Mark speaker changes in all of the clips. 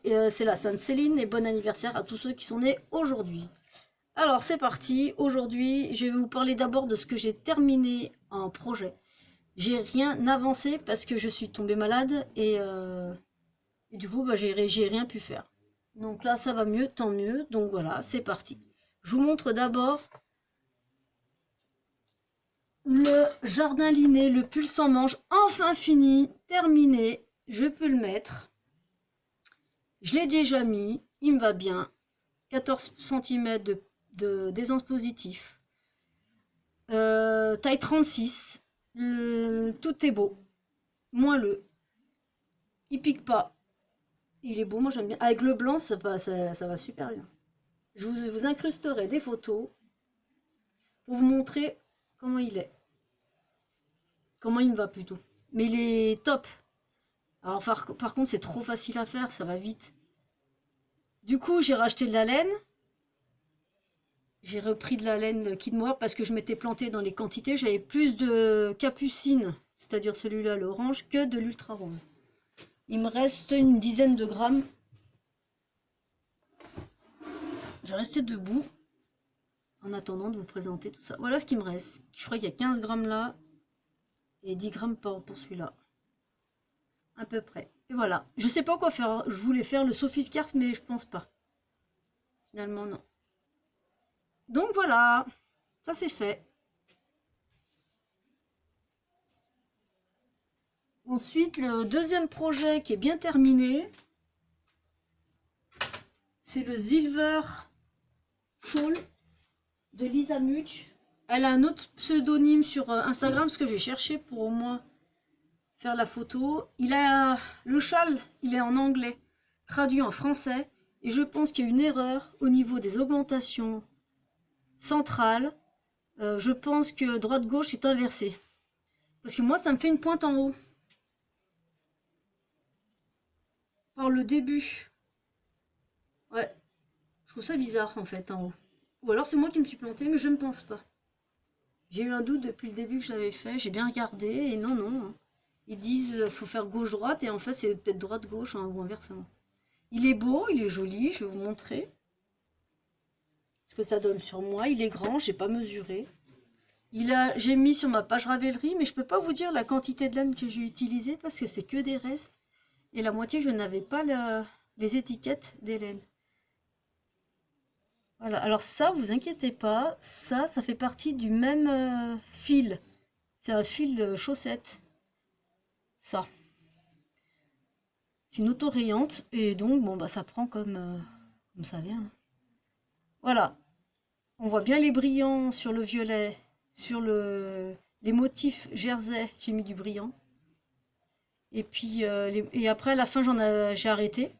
Speaker 1: c'est la Sainte Céline et bon anniversaire à tous ceux qui sont nés aujourd'hui. Alors c'est parti, aujourd'hui je vais vous parler d'abord de ce que j'ai terminé en projet. J'ai rien avancé parce que je suis tombée malade et du coup bah, j'ai rien pu faire. Donc là ça va mieux, tant mieux, donc voilà, c'est parti. Je vous montre d'abord le jardin liné, le pull sans manche, enfin fini, terminé, je peux le mettre. Je l'ai déjà mis, il me va bien. 14 cm d'aisance positif. Taille 36. Tout est beau. Moins il pique pas. Il est beau, moi j'aime bien. Avec le blanc, ça va super bien. Je vous incrusterai des photos pour vous montrer comment il est. Comment il me va plutôt. Mais il est top. Alors par contre, c'est trop facile à faire, ça va vite. Du coup, j'ai racheté de la laine. J'ai repris de la laine Kid Moore parce que je m'étais plantée dans les quantités. J'avais plus de capucine, c'est-à-dire celui-là, l'orange, que de l'ultra rose. Il me reste une dizaine de grammes. Je vais rester debout en attendant de vous présenter tout ça. Voilà ce qui me reste. Je crois qu'il y a 15 grammes là et 10 grammes pour celui-là. À peu près. Et voilà. Je sais pas quoi faire. Je voulais faire le Sophie Scarf, mais je pense pas. Finalement, non. Donc voilà. Ça c'est fait. Ensuite, le deuxième projet qui est bien terminé, c'est le Silver Shawl de Lisa Much. Elle a un autre pseudonyme sur Instagram parce que j'ai cherché pour au moins faire la photo. Le châle, il est en anglais, traduit en français, et je pense qu'il y a une erreur au niveau des augmentations centrales. Je pense que droite-gauche est inversée. Parce que moi, ça me fait une pointe en haut. Par le début. Ouais, je trouve ça bizarre en fait en haut. Ou alors c'est moi qui me suis plantée, mais je ne pense pas. J'ai eu un doute depuis le début que je l'avais fait, j'ai bien regardé, et non, non. Hein. Ils disent faut faire gauche-droite, et en fait c'est peut-être droite-gauche hein, ou inversement. Il est beau, il est joli, je vais vous montrer ce que ça donne sur moi. Il est grand, j'ai pas mesuré. J'ai mis sur ma page Ravelry, mais je peux pas vous dire la quantité de laine que j'ai utilisée parce que c'est que des restes. Et la moitié, je n'avais pas les étiquettes des laines. Voilà, alors ça, vous inquiétez pas, ça fait partie du même fil. C'est un fil de chaussette. Ça. C'est une autorayante et donc bon bah ça prend comme ça vient. Voilà. On voit bien les brillants sur le violet, sur les motifs jersey, j'ai mis du brillant. Et puis et après à la fin j'ai arrêté.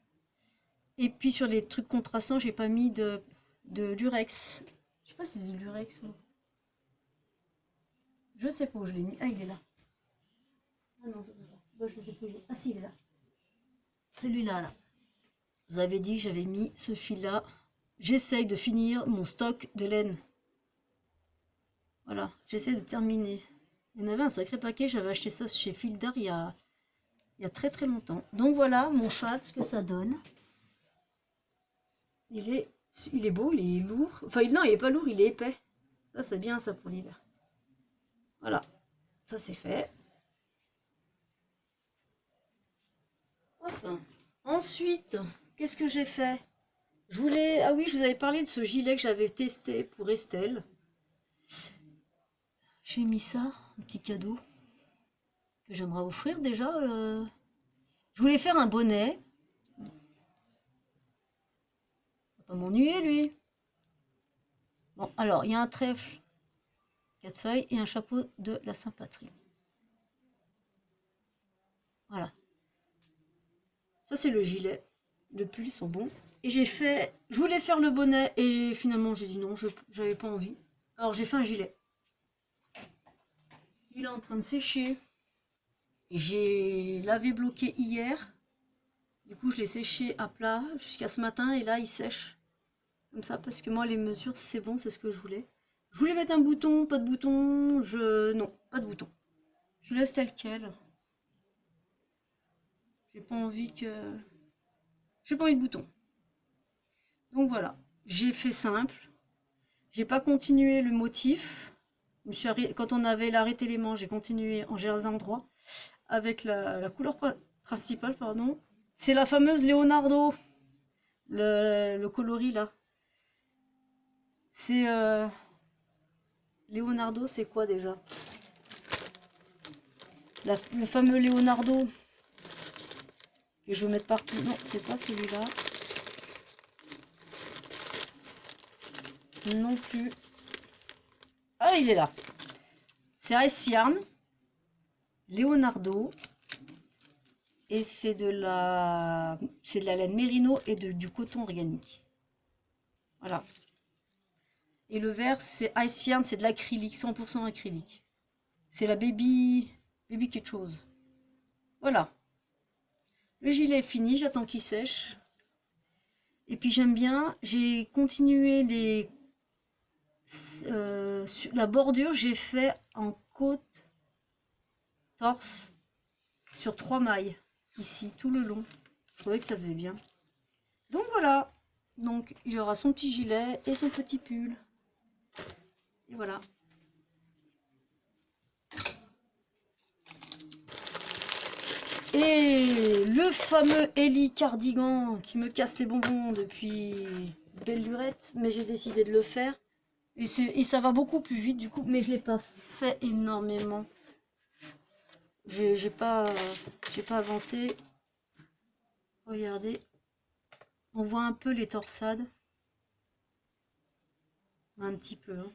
Speaker 1: Et puis sur les trucs contrastants, j'ai pas mis de lurex. Je sais pas si c'est du lurex ou. Je sais pas où je l'ai mis. Ah il est là. Ah non, c'est pas ça. Bah, je sais pas où il est. Ah si il est là. Celui-là là. Vous avez dit que j'avais mis ce fil-là. J'essaye de finir mon stock de laine. Voilà, j'essaie de terminer. Il y en avait un sacré paquet, j'avais acheté ça chez Fildar il y a très très longtemps. Donc voilà mon châle, ce que ça donne. Il est, il est beau, il est lourd. Enfin non, il est pas lourd, il est épais. Ça c'est bien ça pour l'hiver. Voilà, ça c'est fait. Enfin. Ensuite, qu'est-ce que j'ai fait? Ah oui, je vous avais parlé de ce gilet que j'avais testé pour Estelle. J'ai mis ça, un petit cadeau que j'aimerais offrir déjà. Je voulais faire un bonnet. Va pas m'ennuyer lui. Bon, alors il y a un trèfle, 4 feuilles et un chapeau de la Saint-Patrick. Voilà. Ça c'est le gilet. Le pull ils sont bons. Et je voulais faire le bonnet et finalement j'ai dit non, j'avais pas envie. Alors j'ai fait un gilet. Il est en train de sécher. J'ai lavé bloqué hier. Du coup, je l'ai séché à plat jusqu'à ce matin et là, il sèche. Comme ça, parce que moi, les mesures, c'est bon, c'est ce que je voulais. Je voulais mettre un bouton, pas de bouton. Non, pas de bouton. Je laisse tel quel. J'ai pas envie que. j'ai pas envie de boutons. Donc voilà, j'ai fait simple. J'ai pas continué le motif. Quand on avait arrêté les manches, j'ai continué en jersey en droit avec la couleur principale, pardon. C'est la fameuse Leonardo, le coloris là. C'est Leonardo, c'est quoi déjà? Le fameux Leonardo que je veux mettre partout. Non, c'est pas celui-là. Non plus. Ah, il est là. C'est Ice Yarn, Leonardo. Et c'est de la laine mérino et du coton organique. Voilà. Et le vert, c'est Ice Yarn, c'est de l'acrylique, 100% acrylique. C'est la baby quelque chose. Voilà. Le gilet est fini, j'attends qu'il sèche. Et puis j'aime bien, j'ai continué la bordure, j'ai fait en côte, torse, sur 3 mailles, ici, tout le long. Je trouvais que ça faisait bien. Donc voilà. Donc il y aura son petit gilet et son petit pull. Et voilà. Et le fameux Ellie cardigan qui me casse les bonbons depuis belle lurette, mais j'ai décidé de le faire. Et ça va beaucoup plus vite du coup, mais je l'ai pas fait énormément. J'ai pas avancé. Regardez. On voit un peu les torsades. Un petit peu. Hein.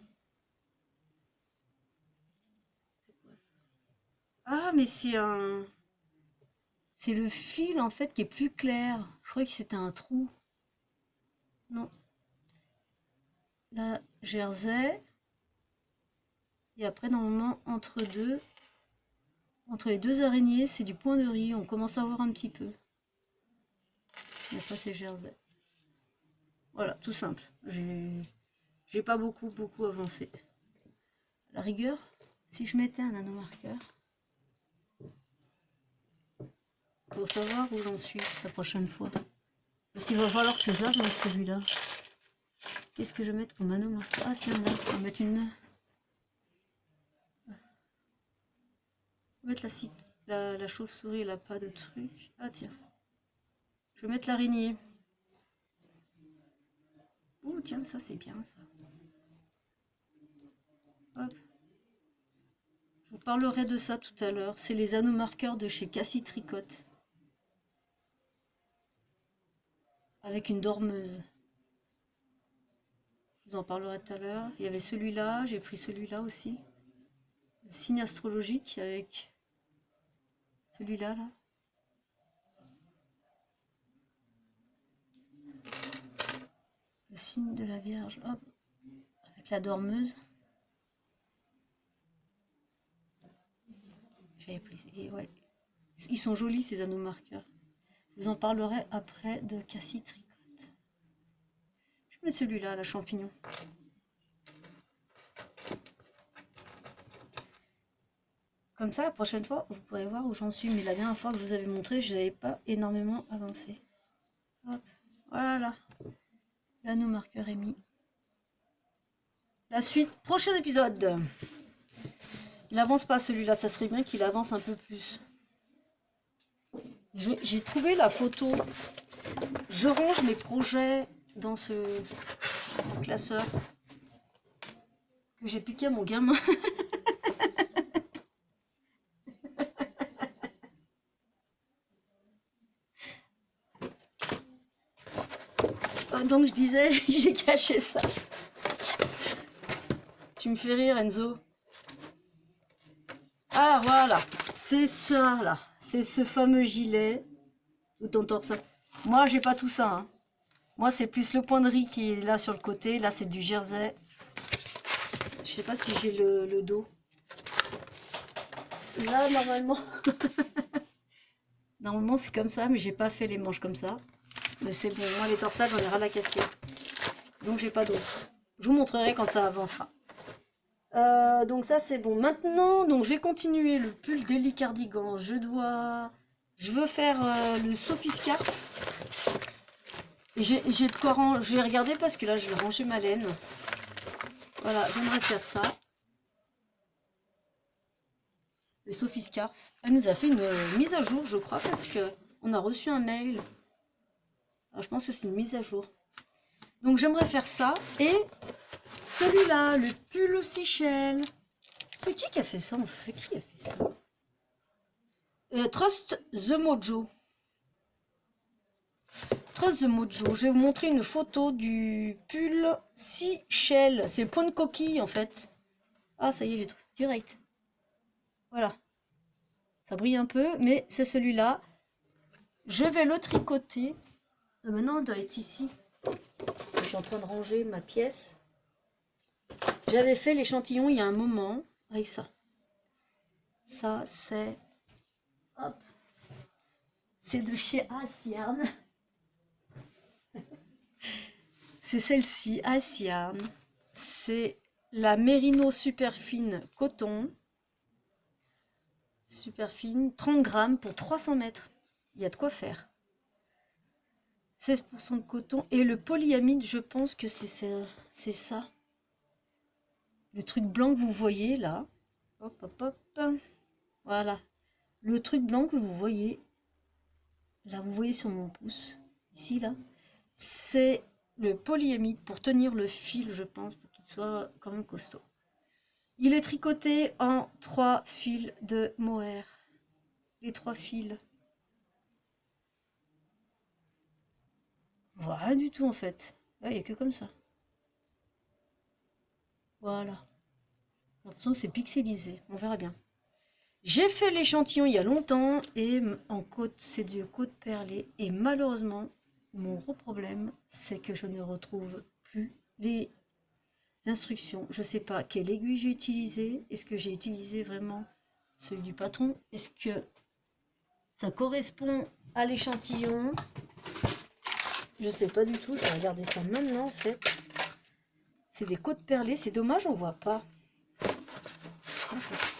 Speaker 1: C'est quoi ça? Ah, mais c'est le fil en fait qui est plus clair. Je croyais que c'était un trou. Non. La jersey. Et après, normalement, entre les deux araignées, c'est du point de riz. On commence à voir un petit peu. Et après, c'est jersey. Voilà, tout simple. J'ai pas beaucoup avancé. À la rigueur, si je mettais un nanomarqueur pour savoir où j'en suis la prochaine fois. Parce qu'il va falloir que je lave celui-là. Qu'est-ce que je vais mettre comme nanomarqueur? Ah tiens, là, on va mettre une... On va mettre la chauve-souris, elle a pas de truc. Ah tiens. Je vais mettre l'araignée. Oh tiens, ça c'est bien ça. Hop. Je vous parlerai de ça tout à l'heure. C'est les anneaux marqueurs de chez Cassie Tricotte. Avec une dormeuse. Je vous en parlerai tout à l'heure. Il y avait celui-là, j'ai pris celui-là aussi. Le signe astrologique avec celui-là là. Le signe de la Vierge, hop, avec la dormeuse. J'avais pris, et ouais. Ils sont jolis ces anneaux marqueurs. Je vous en parlerai après de Cassie Tricotte. Je vais mettre celui-là, la champignon. Comme ça, la prochaine fois, vous pourrez voir où j'en suis. Mais la dernière fois que je vous avais montré, je n'avais pas énormément avancé. Hop, voilà. L'anneau marqueur est mis. La suite, prochain épisode. Il avance pas celui-là, ça serait bien qu'il avance un peu plus. J'ai trouvé la photo. Je range mes projets dans ce classeur que j'ai piqué à mon gamin. Donc je disais, j'ai caché ça. Tu me fais rire, Enzo. Ah voilà, c'est ça là. C'est ce fameux gilet. Où t'entends ça. Moi, j'ai pas tout ça. Hein. Moi, c'est plus le point de riz qui est là sur le côté. Là, c'est du jersey. Je sais pas si j'ai le dos. Là, normalement... normalement, c'est comme ça, mais j'ai pas fait les manches comme ça. Mais c'est bon, moi, les torsades, j'en ai ras la casquer. Donc, j'ai pas d'autre. Je vous montrerai quand ça avancera. Donc ça, c'est bon. Maintenant, donc, je vais continuer le pull d'Ellie Cardigan. Je veux faire le Sophie Scarf. Et j'ai de quoi ranger. Je vais regarder parce que là, je vais ranger ma laine. Voilà, j'aimerais faire ça. Et Sophie Scarf, elle nous a fait une mise à jour, je crois, parce que on a reçu un mail. Alors, je pense que c'est une mise à jour. Donc, j'aimerais faire ça. Et celui-là, le pull aux Seychelles. C'est qui a fait ça en fait? Qui a fait ça? Trust the Mojo. Trust the Mojo. Je vais vous montrer une photo du pull Seychelles. C'est le point de coquille en fait. Ah, ça y est, j'ai trouvé direct. Voilà. Ça brille un peu, mais c'est celui-là. Je vais le tricoter. Maintenant, on doit être ici. Je suis en train de ranger ma pièce. J'avais fait l'échantillon il y a un moment avec ça. Ça, c'est... Hop. C'est de chez Asiarn. C'est celle-ci, Asiarn. C'est la Merino super fine coton. Super fine. 30 grammes pour 300 mètres. Il y a de quoi faire. 16% de coton. Et le polyamide, je pense que c'est ça. Le truc blanc que vous voyez là. Hop, hop, hop. Voilà. Le truc blanc que vous voyez. Là, vous voyez sur mon pouce. Ici, là. C'est le polyamide pour tenir le fil, je pense, pour qu'il soit quand même costaud. Il est tricoté en 3 fils de mohair. Les 3 fils. On voit rien du tout en fait. Il n'y a que comme ça. Voilà. J'ai l'impression que c'est pixelisé. On verra bien. J'ai fait l'échantillon il y a longtemps et en côte, c'est du côte perlée. Et malheureusement, mon gros problème, c'est que je ne retrouve plus les instructions. Je ne sais pas quelle aiguille j'ai utilisée. Est-ce que j'ai utilisé vraiment celui du patron? Est-ce que ça correspond à l'échantillon? Je sais pas du tout. Je vais regarder ça maintenant en fait. C'est des côtes perlées. C'est dommage, on voit pas. Si, en fait.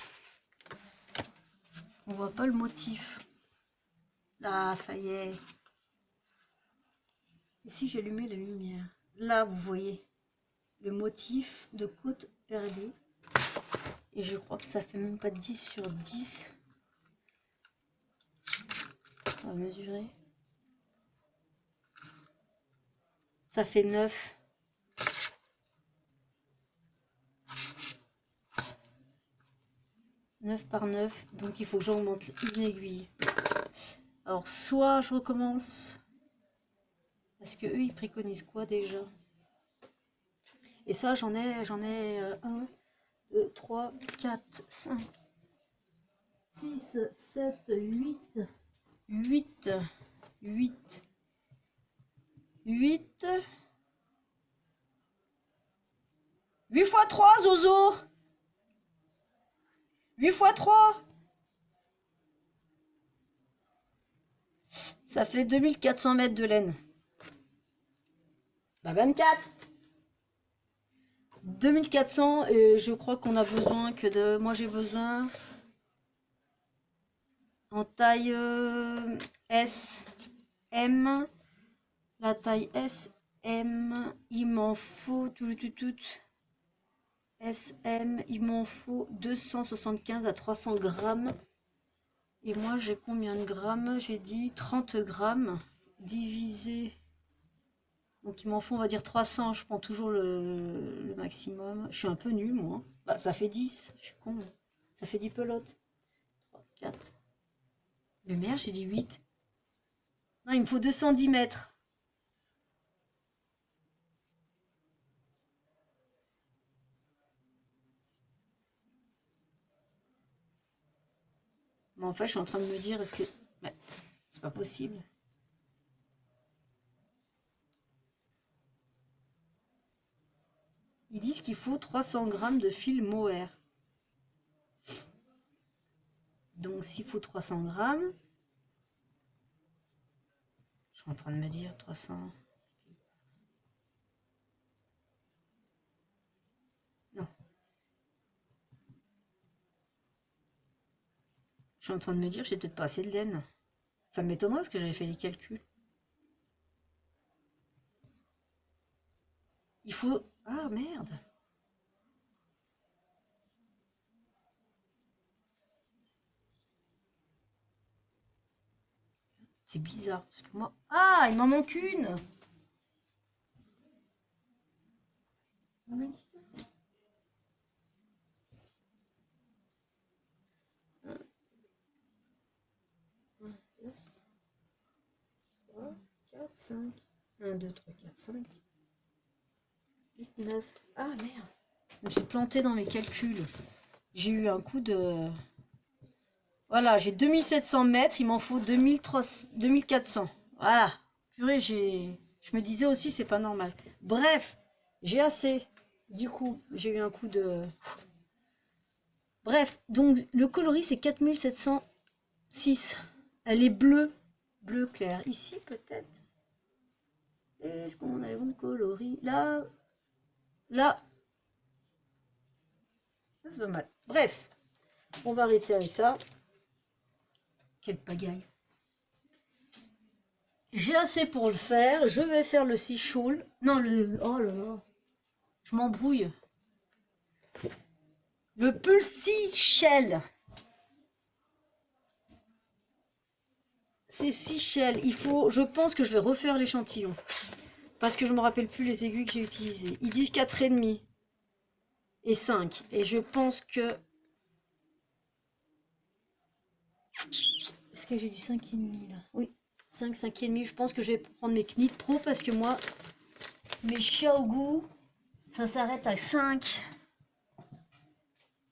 Speaker 1: On voit pas le motif. Ah, ça y est. Et si j'allumais la lumière? Là, vous voyez le motif de côte perlée. Et je crois que ça fait même pas 10 sur 10. On va mesurer. Ça fait 9. « 9 par 9. Donc il faut que j'augmente une aiguille. Alors soit je recommence. Parce que eux ils préconisent quoi déjà? Et ça j'en ai 1, 2, 3, 4, 5, 6, 7, 8, 8, 8, 8, 8 fois 3, Zozo! 8 fois 3! Ça fait 2400 mètres de laine. Bah 24! 2400, et je crois qu'on a besoin que de... Moi j'ai besoin en taille S, M. La taille S, M, il m'en faut tout. SM, il m'en faut 275 à 300 grammes. Et moi j'ai combien de grammes? J'ai dit 30 grammes divisé. Donc il m'en faut on va dire 300, je prends toujours le maximum. Je suis un peu nulle moi. Bah ça fait 10, je suis con. Ça fait 10 pelotes. 3, 4. Mais merde, j'ai dit 8. Non, il me faut 210 mètres. Mais en fait, je suis en train de me dire, est-ce que... Ouais, c'est pas possible. Ils disent qu'il faut 300 grammes de fil mohair. Donc s'il faut 300 grammes, je suis en train de me dire 300... Non. Je suis en train de me dire, j'ai peut-être pas assez de laine. Ça m'étonnerait parce que j'avais fait les calculs. Il faut... Ah, merde. C'est bizarre, parce que moi... Ah, il m'en manque une. Oui. 4, 5. 1, 2, 3, 4, 5. 8, 9. Ah, merde. Je me suis plantée dans mes calculs. J'ai eu un coup de... Voilà, j'ai 2700 mètres, il m'en faut 2400. Voilà. Purée, je me disais aussi, c'est pas normal. Bref, j'ai assez. Du coup, j'ai eu un coup de... Bref, donc le coloris, c'est 4706. Elle est bleue. Bleu clair. Ici, peut-être. Est-ce qu'on a les bons coloris? Là. Là. Ça, c'est pas mal. Bref, on va arrêter avec ça. Quelle pagaille. J'ai assez pour le faire. Je vais faire le seashell. Non, le... Oh là là. Je m'embrouille. Le Pulsi Shell. C'est Shell. Il faut... Je pense que je vais refaire l'échantillon. Parce que je me rappelle plus les aiguilles que j'ai utilisées. Ils disent 4,5 et 5. Et je pense que... Est-ce que j'ai du 5,5 là? Oui. 5, 5,5. Je pense que je vais prendre mes Knit Pro parce que moi, mes Xiaogu, ça s'arrête à 5.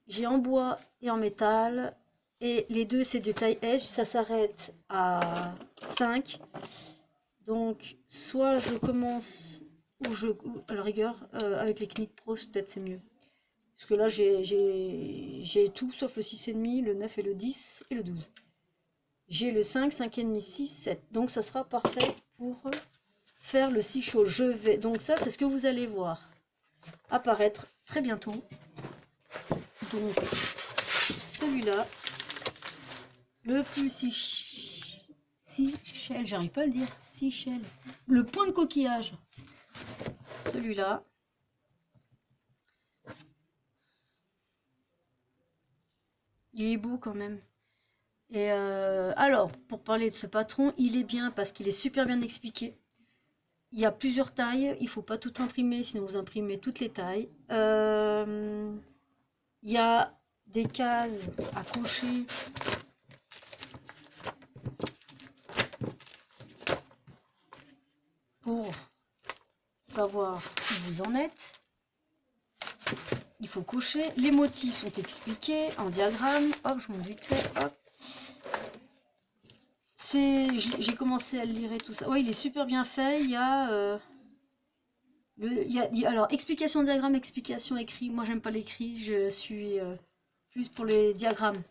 Speaker 1: J'ai en bois et en métal. Et les deux, c'est de taille edge. Ça s'arrête à 5. Donc, soit je commence, ou je, à la rigueur, avec les Knit Pro, peut-être c'est mieux. Parce que là, j'ai tout, sauf le 6,5, le 9 et le 10 et le 12. J'ai le 5, 5,5, 6, 7. Donc, ça sera parfait pour faire le 6 chaud. Je vais, donc ça, c'est ce que vous allez voir apparaître très bientôt. Donc, celui-là, le plus 6 shell, j'arrive pas à le dire, 6 shell. Le point de coquillage, celui-là. Il est beau quand même. Et alors, pour parler de ce patron, il est bien parce qu'il est super bien expliqué. Il y a plusieurs tailles, il faut pas tout imprimer, sinon vous imprimez toutes les tailles. Il y a des cases à cocher. Pour savoir où vous en êtes. Il faut cocher. Les motifs sont expliqués en diagramme. Hop, je monte vite fait. Hop. J'ai commencé à le lire et tout ça. Ouais, il est super bien fait. Il y a... alors, explication diagramme, explication écrit. Moi, j'aime pas l'écrit. Je suis plus pour les diagrammes.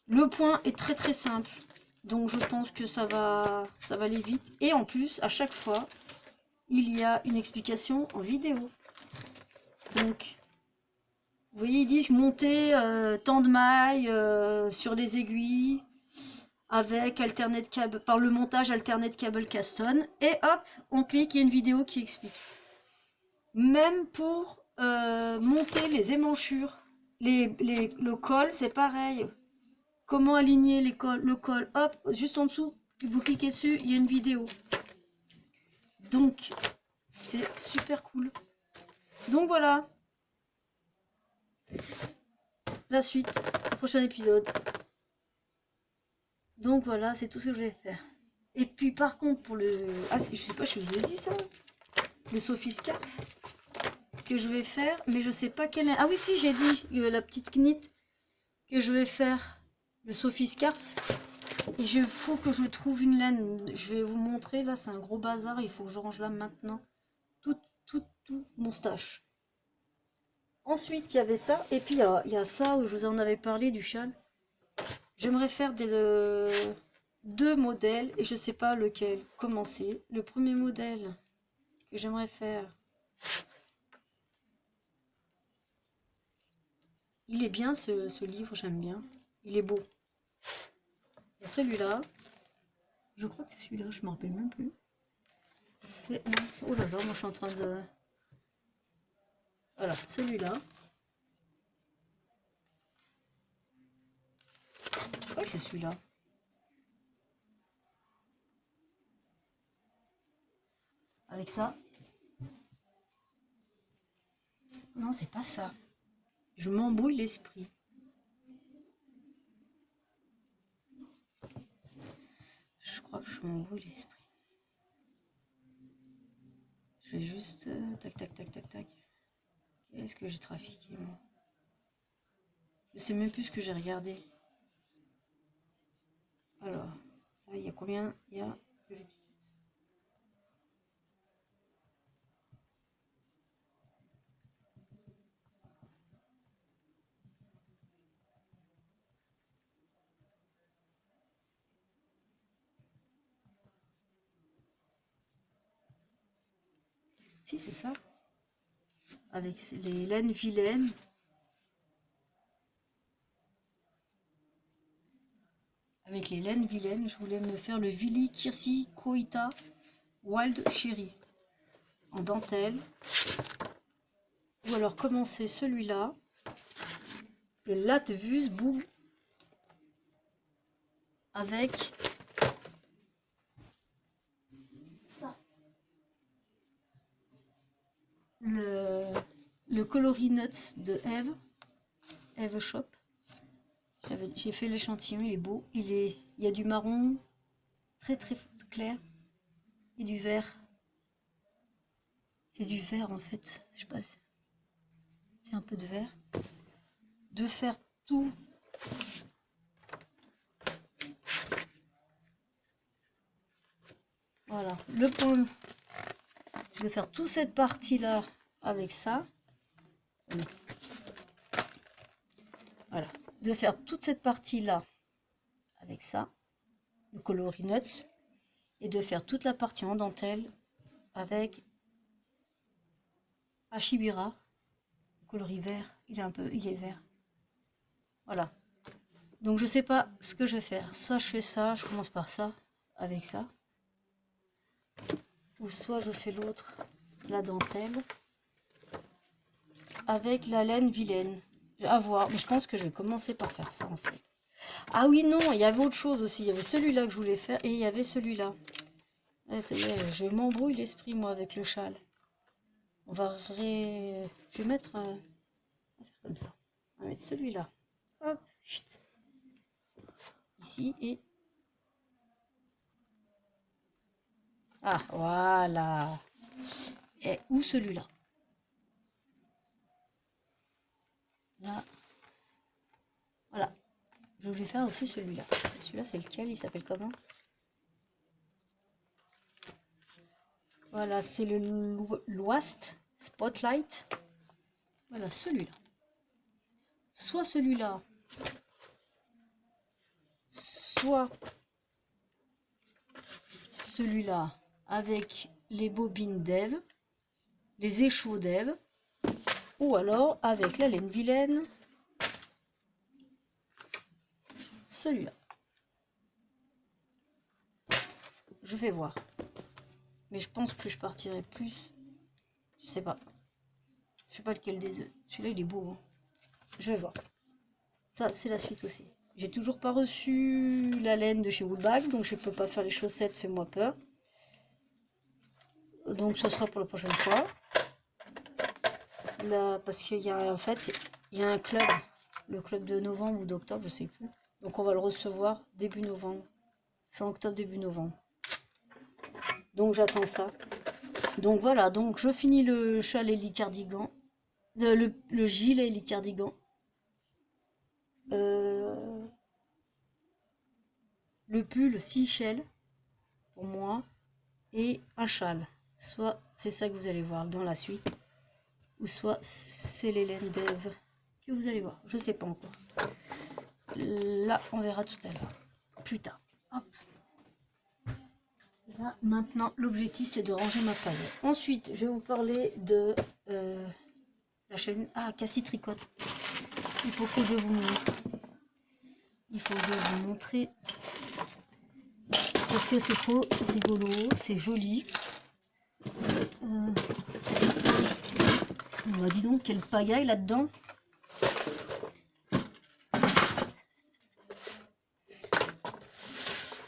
Speaker 1: Le point est très très simple. Donc, je pense que ça va aller vite. Et en plus, à chaque fois, il y a une explication en vidéo. Donc, vous voyez, ils disent monter tant de mailles sur les aiguilles avec alternate cable, par le montage alternate cable Caston. Et hop, on clique, il y a une vidéo qui explique. Même pour monter les émanchures, le col, c'est pareil. Comment aligner le col, hop, juste en dessous, vous cliquez dessus, il y a une vidéo. Donc, c'est super cool. Donc voilà. La suite, prochain épisode. Donc voilà, c'est tout ce que je vais faire. Et puis par contre, pour le... Ah, je sais pas si je vous ai dit ça. Le Sophie Scarf que je vais faire, mais je sais pas quelle... Ah oui, si, j'ai dit la petite knit que je vais faire. Le Sophie Scarf. Et il faut que je trouve une laine. Je vais vous montrer, là, c'est un gros bazar. Il faut que je range là maintenant. Tout mon stash. Ensuite, il y avait ça. Et puis, il y a ça où je vous en avais parlé du châle. J'aimerais faire deux modèles et je sais pas lequel commencer. Le premier modèle que j'aimerais faire, il est bien ce livre, j'aime bien. Il est beau. Il y a celui-là. Je crois que c'est celui-là, je me rappelle même plus. C'est... Oh là là, moi je suis en train de... Voilà, celui-là. Je crois que c'est celui-là. Avec ça. Non, c'est pas ça. Je m'embrouille l'esprit. Je crois que je m'embrouille l'esprit. Je vais juste... tac, tac, tac, tac, tac. Qu'est-ce que j'ai trafiqué, moi? Je sais même plus ce que j'ai regardé. Alors, là, il y a combien? Il y a... Si, c'est ça. Avec les laines vilaines. Avec les laines vilaines, je voulais me faire le Vili Kirsi Koita Wild Cherry en dentelle. Ou alors commencer celui-là, le Latvus Boule, avec ça. Le Coloris Nuts de Eve Shop. J'ai fait l'échantillon, il est beau. Il y a du marron très très clair et du vert. C'est du vert en fait, je sais pas. C'est un peu de vert. De faire tout. Voilà, le point. De faire toute cette partie là avec ça. Voilà, de faire toute cette partie là avec ça, le coloris nuts, et de faire toute la partie en dentelle avec Ashibira, le coloris vert. Il est vert. Voilà. Donc je sais pas ce que je vais faire. Soit je fais ça, je commence par ça avec ça, ou soit je fais l'autre, la dentelle avec la laine vilaine. À voir, mais je pense que je vais commencer par faire ça en fait. Ah oui, non, il y avait autre chose aussi. Il y avait celui-là que je voulais faire et il y avait celui-là. Ça y est, je m'embrouille l'esprit moi avec le châle. Je vais mettre... on va faire comme ça. On va mettre celui-là. Hop, chut. Ici et... Ah, voilà. Et où celui-là? Là. Voilà. Je voulais faire aussi celui-là. Celui-là, c'est lequel? Il s'appelle comment? Voilà, c'est le Loast Spotlight. Voilà, celui-là. Soit celui-là, soit celui-là avec les bobines d'Ève, les écheveaux d'Ève, ou alors avec la laine vilaine, celui-là. Je vais voir. Mais je pense que je partirai plus. Je sais pas. Je sais pas lequel des deux. Celui-là, il est beau. Hein. Je vais voir. Ça, c'est la suite aussi. J'ai toujours pas reçu la laine de chez Woolbag, donc je peux pas faire les chaussettes, fais-moi peur. Donc ce sera pour la prochaine fois. Là, parce qu'il y a en fait, il y a un club, le club de novembre ou d'octobre, je sais plus. Donc on va le recevoir début novembre. Fin octobre, début novembre. Donc j'attends ça. Donc voilà, donc je finis le châle et le cardigan. Le gilet et les cardigans. Le pull Seashell pour moi et un châle. Soit c'est ça que vous allez voir dans la suite, ou soit c'est les laines d'Ève que vous allez voir. Je sais pas encore. Là, on verra tout à l'heure. Plus tard. Hop. Là, maintenant, l'objectif c'est de ranger ma paille. Ensuite, je vais vous parler de la chaîne Cassie Tricote. Il faut que je vous montre. Il faut que je vous montrer parce que c'est trop rigolo, c'est joli. Bah dis donc, quelle pagaille là-dedans.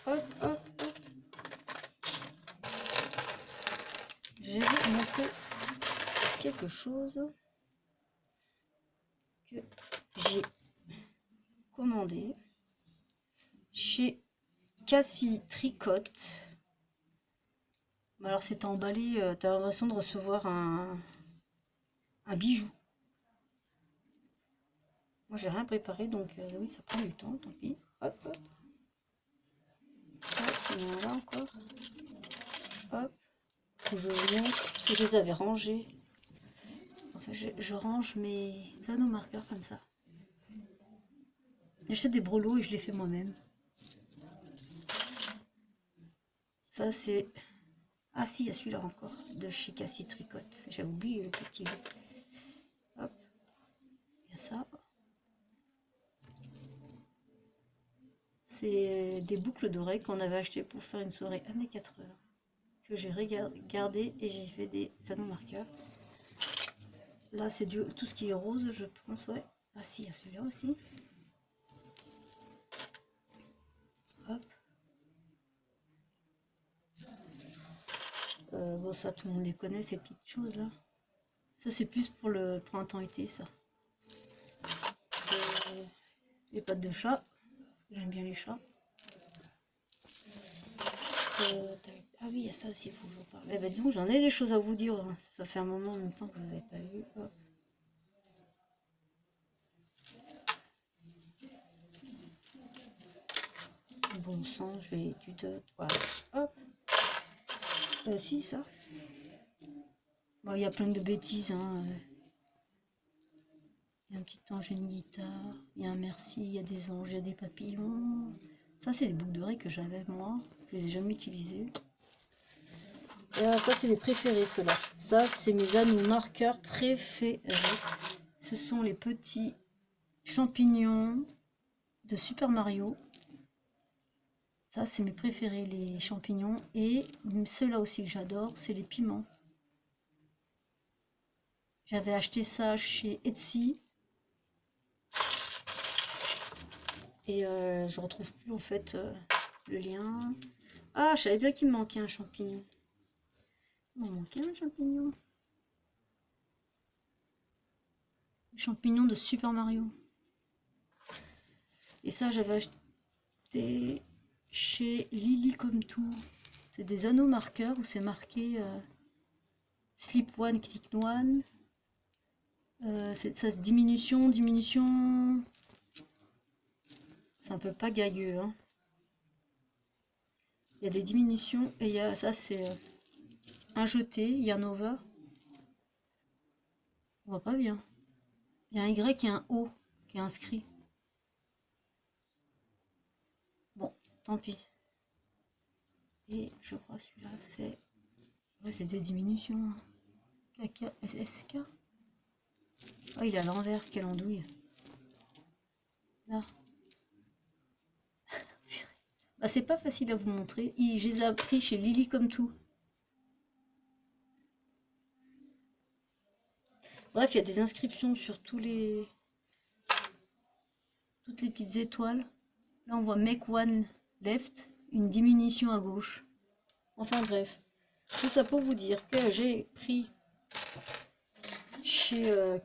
Speaker 1: Hop, hop, hop. Je vais vous montrer quelque chose que j'ai commandé chez Cassie Tricotte. Alors c'est emballé, t'as l'impression de recevoir un bijou. Moi j'ai rien préparé donc oui ça prend du temps, tant pis. Hop, hop. Hop, là encore. Hop. Je montre, si je les avais rangés. Enfin je range mes anneaux marqueurs comme ça. J'achète des brelots et je les fais moi-même. Ça c'est... Ah si, il y a celui-là encore, de chez Cassie Tricotte. J'avais oublié le petit. Hop. Il y a ça. C'est des boucles d'oreilles qu'on avait achetées pour faire une soirée années 80. Que j'ai regardé et j'ai fait des anneaux marqueurs. Là c'est tout ce qui est rose je pense, ouais. Ah si, il y a celui-là aussi. Hop. Bon ça tout le monde les connaît ces petites choses là. Ça c'est plus pour le printemps-été ça. Les pattes de chat. J'aime bien les chats. Ah oui, il y a ça aussi, il faut que je vous parle. Eh ben disons, j'en ai des choses à vous dire. Hein. Ça fait un moment en même temps que vous n'avez pas vu. Hop. Bon sang, je vais tutoter. Voilà. Hop. Si, ça. Bon, il y a plein de bêtises. Hein. Il y a un petit ange, une guitare. Il y a un merci, il y a des anges, il y a des papillons. Ça, c'est des boucles d'oreilles que j'avais moi. Je les ai jamais utilisées. Et ça, c'est mes préférés, ceux-là. Ça, c'est mes anneaux marqueurs préférés. Ce sont les petits champignons de Super Mario. Ça, c'est mes préférés, les champignons. Et ceux-là aussi que j'adore, c'est les piments. J'avais acheté ça chez Etsy. Et je retrouve plus en fait le lien. Ah, je savais bien qu'il me manquait un champignon. Il m'en manquait un champignon. Le champignon de Super Mario. Et ça, j'avais acheté chez Lily Comme Tout. C'est des anneaux marqueurs où c'est marqué Slip One, Click One. Ça, diminution. C'est un peu pas gailleux. Hein. Il y a des diminutions et il y a ça, c'est un jeté, il y a un over. On voit pas bien. Il y a un Y et un O qui est inscrit. Bon, tant pis. Et je crois celui-là, c'est... Ouais, c'est des diminutions. Hein. KK, SSK. Oh, il est à l'envers, quelle andouille. Là. Bah, c'est pas facile à vous montrer. Je les ai appris chez Lily Comme Tout. Bref, il y a des inscriptions sur toutes les petites étoiles. Là, on voit Make One Left, une diminution à gauche. Enfin bref, tout ça pour vous dire que j'ai pris chez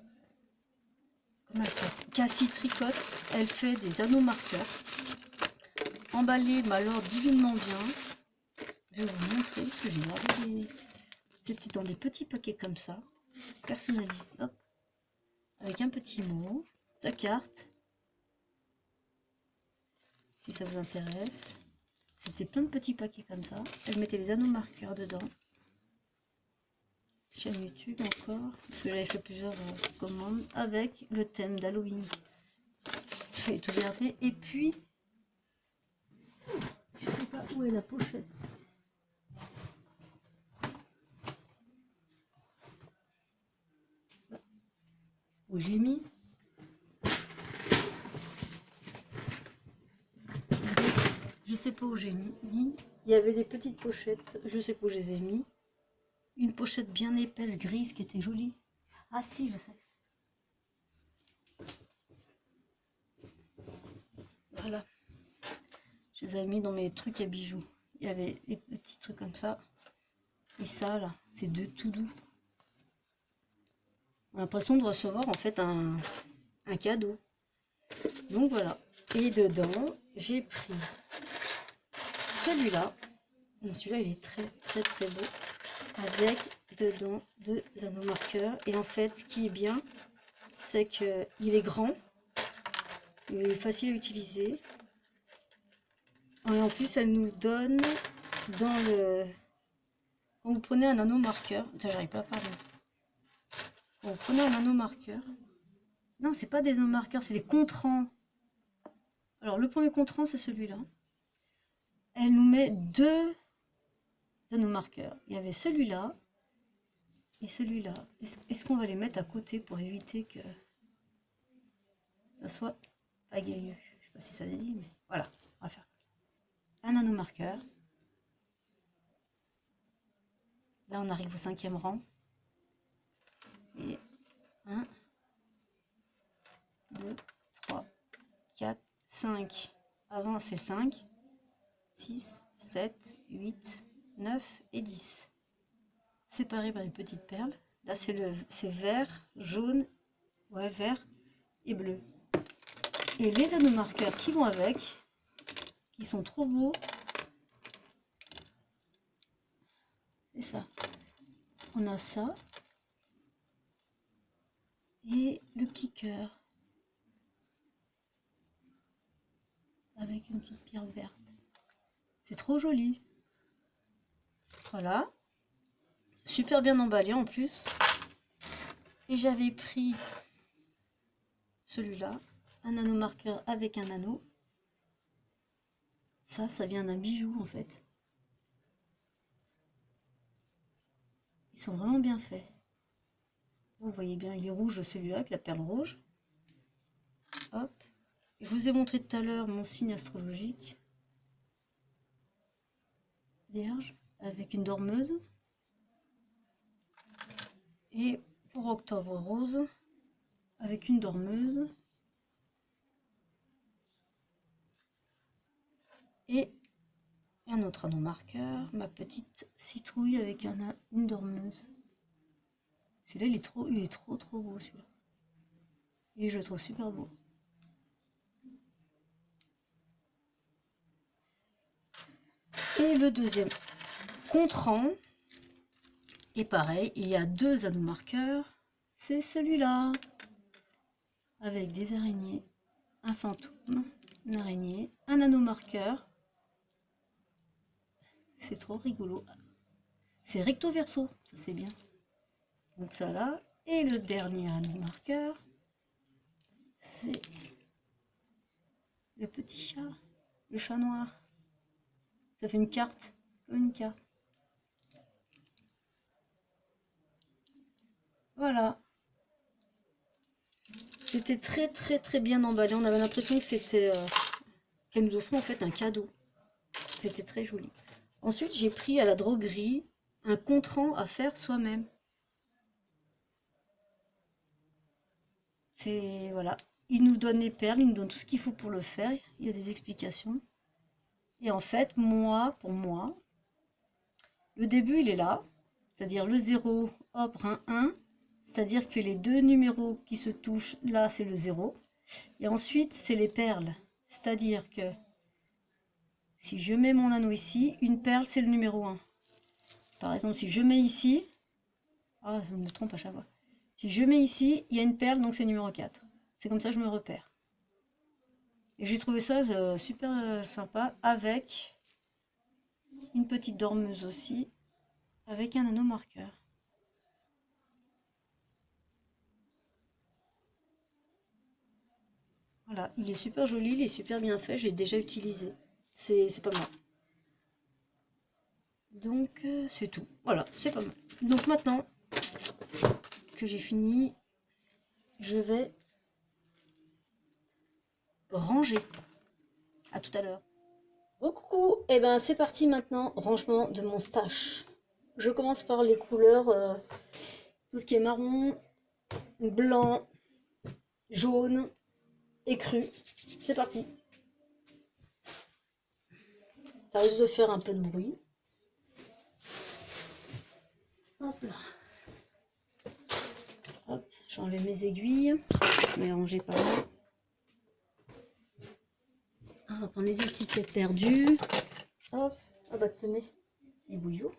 Speaker 1: Cassie Tricotte. Elle fait des anneaux marqueurs. Emballés, mais alors divinement bien. Je vais vous montrer que j'ai gardé C'était dans des petits paquets comme ça. Personnalisé, hop. Avec un petit mot. Sa carte. Si ça vous intéresse. C'était plein de petits paquets comme ça. Elle mettait les anneaux marqueurs dedans. Chaîne YouTube encore. Parce que j'avais fait plusieurs commandes avec le thème d'Halloween. J'avais tout gardé. Et puis, je sais pas où est la pochette. Où j'ai mis. Je sais pas où j'ai mis. Il y avait des petites pochettes. Je sais pas où je les ai mis. Une pochette bien épaisse grise qui était jolie. Ah si, je sais. Voilà. Je les avais mis dans mes trucs à bijoux. Il y avait des petits trucs comme ça. Et ça, là, c'est tout doux. On a l'impression de recevoir en fait un cadeau. Donc voilà. Et dedans, j'ai pris celui-là. Celui-là, il est très très très beau. Avec dedans 2 anneaux marqueurs. Et en fait, ce qui est bien, c'est qu'il est grand. Il est facile à utiliser. Et en plus, elle nous donne dans le... Quand vous prenez un anneau marqueur... Putain, j'arrive pas à parler. Quand vous prenez un anneau marqueur... Non, c'est pas des anneaux marqueurs, c'est des contrans. Alors, le premier contrant, c'est celui-là. Elle nous met 2 anneaux marqueurs. Il y avait celui-là et celui-là. Est-ce qu'on va les mettre à côté pour éviter que ça soit pagailleux? Je sais pas si ça se dit, mais voilà, on va faire un anneau marqueur. Là, on arrive au 5e rang. Et 1, 2, 3, 4, 5. Avant, c'est 5, 6, 7, 8, 9 et 10. Séparés par une petite perle. Là, c'est vert, jaune, ouais, vert et bleu. Et les anneaux marqueurs qui vont avec, qui sont trop beaux, c'est ça. On a ça. Et le petit cœur. Avec une petite pierre verte. C'est trop joli. Voilà. Super bien emballé en plus. Et j'avais pris celui-là. Un anneau marqueur avec un anneau. Ça vient d'un bijou en fait. Ils sont vraiment bien faits. Vous voyez bien, il est rouge celui-là avec la perle rouge. Hop. Je vous ai montré tout à l'heure mon signe astrologique. Vierge, avec une dormeuse. Et pour octobre rose, avec une dormeuse. Et un autre anneau marqueur, ma petite citrouille avec une dormeuse. Celui-là, il est trop beau celui-là. Et je le trouve super beau. Et le deuxième contrant. Et pareil, il y a 2 anneaux marqueurs. C'est celui-là. Avec des araignées, un fantôme, une araignée, un anneau marqueur. C'est trop rigolo. C'est recto verso, ça c'est bien. Donc ça là. Et le dernier anneau marqueur, c'est le petit chat, le chat noir. Ça fait une carte, comme une carte. Voilà. C'était très bien emballé. On avait l'impression que c'était qu'elle nous offrait en fait un cadeau. C'était très joli. Ensuite, j'ai pris à la droguerie un contrant à faire soi-même. C'est voilà. Il nous donne les perles, il nous donne tout ce qu'il faut pour le faire. Il y a des explications. Et en fait, pour moi, le début, il est là. C'est-à-dire le 0, hop, un 1. C'est-à-dire que les 2 numéros qui se touchent, là, c'est le 0. Et ensuite, c'est les perles. C'est-à-dire que si je mets mon anneau ici, une perle, c'est le numéro 1. Par exemple, si je mets ici... Ah, je me trompe à chaque fois. Si je mets ici, il y a une perle, donc c'est numéro 4. C'est comme ça que je me repère. Et j'ai trouvé ça super sympa, avec une petite dormeuse aussi, avec un anneau marqueur. Voilà, il est super joli, il est super bien fait, je l'ai déjà utilisé. C'est pas mal. Donc c'est tout. Voilà, c'est pas mal. Donc maintenant que j'ai fini, je vais ranger. À tout à l'heure. Bon coucou, et ben c'est parti maintenant, rangement de mon stash. Je commence par les couleurs, tout ce qui est marron, blanc, jaune et cru. C'est parti. Ça risque de faire un peu de bruit. Hop là. Hop, j'enlève mes aiguilles. Je vais les ranger par là. On va prendre les étiquettes perdues. Hop, ah bah tenez, les bouillots.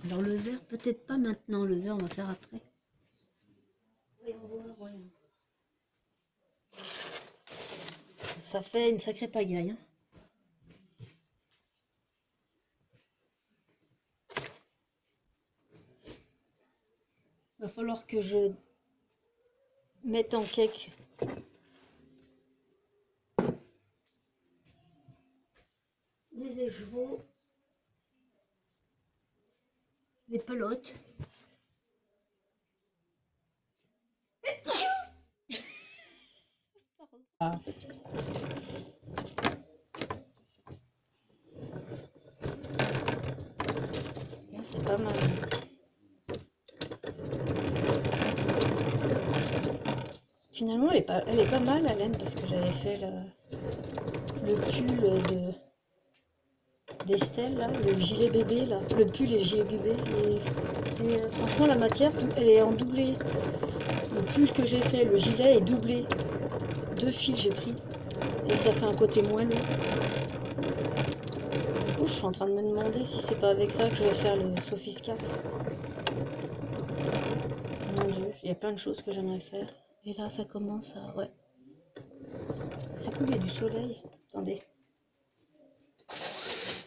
Speaker 1: Alors le verre, peut-être pas maintenant, le verre on va faire après. Voyons voir, voyons. Ça fait une sacrée pagaille. Hein. Va falloir que je mette en cake des écheveaux, les pelotes. Ah. C'est pas mal. Finalement, elle est pas mal la laine parce que j'avais fait le pull d'Estelle, là, le gilet bébé, là, le pull et le gilet bébé. Et franchement, la matière, elle est en doublé. Le pull que j'ai fait, le gilet est doublé. 2 fils j'ai pris et ça fait un côté moelleux. Du coup, je suis en train de me demander si c'est pas avec ça que je vais faire le Sophie's Cap. Mon Dieu, il y a plein de choses que j'aimerais faire. Et là, ça commence à... Ouais. C'est cool, il y a du soleil. Attendez.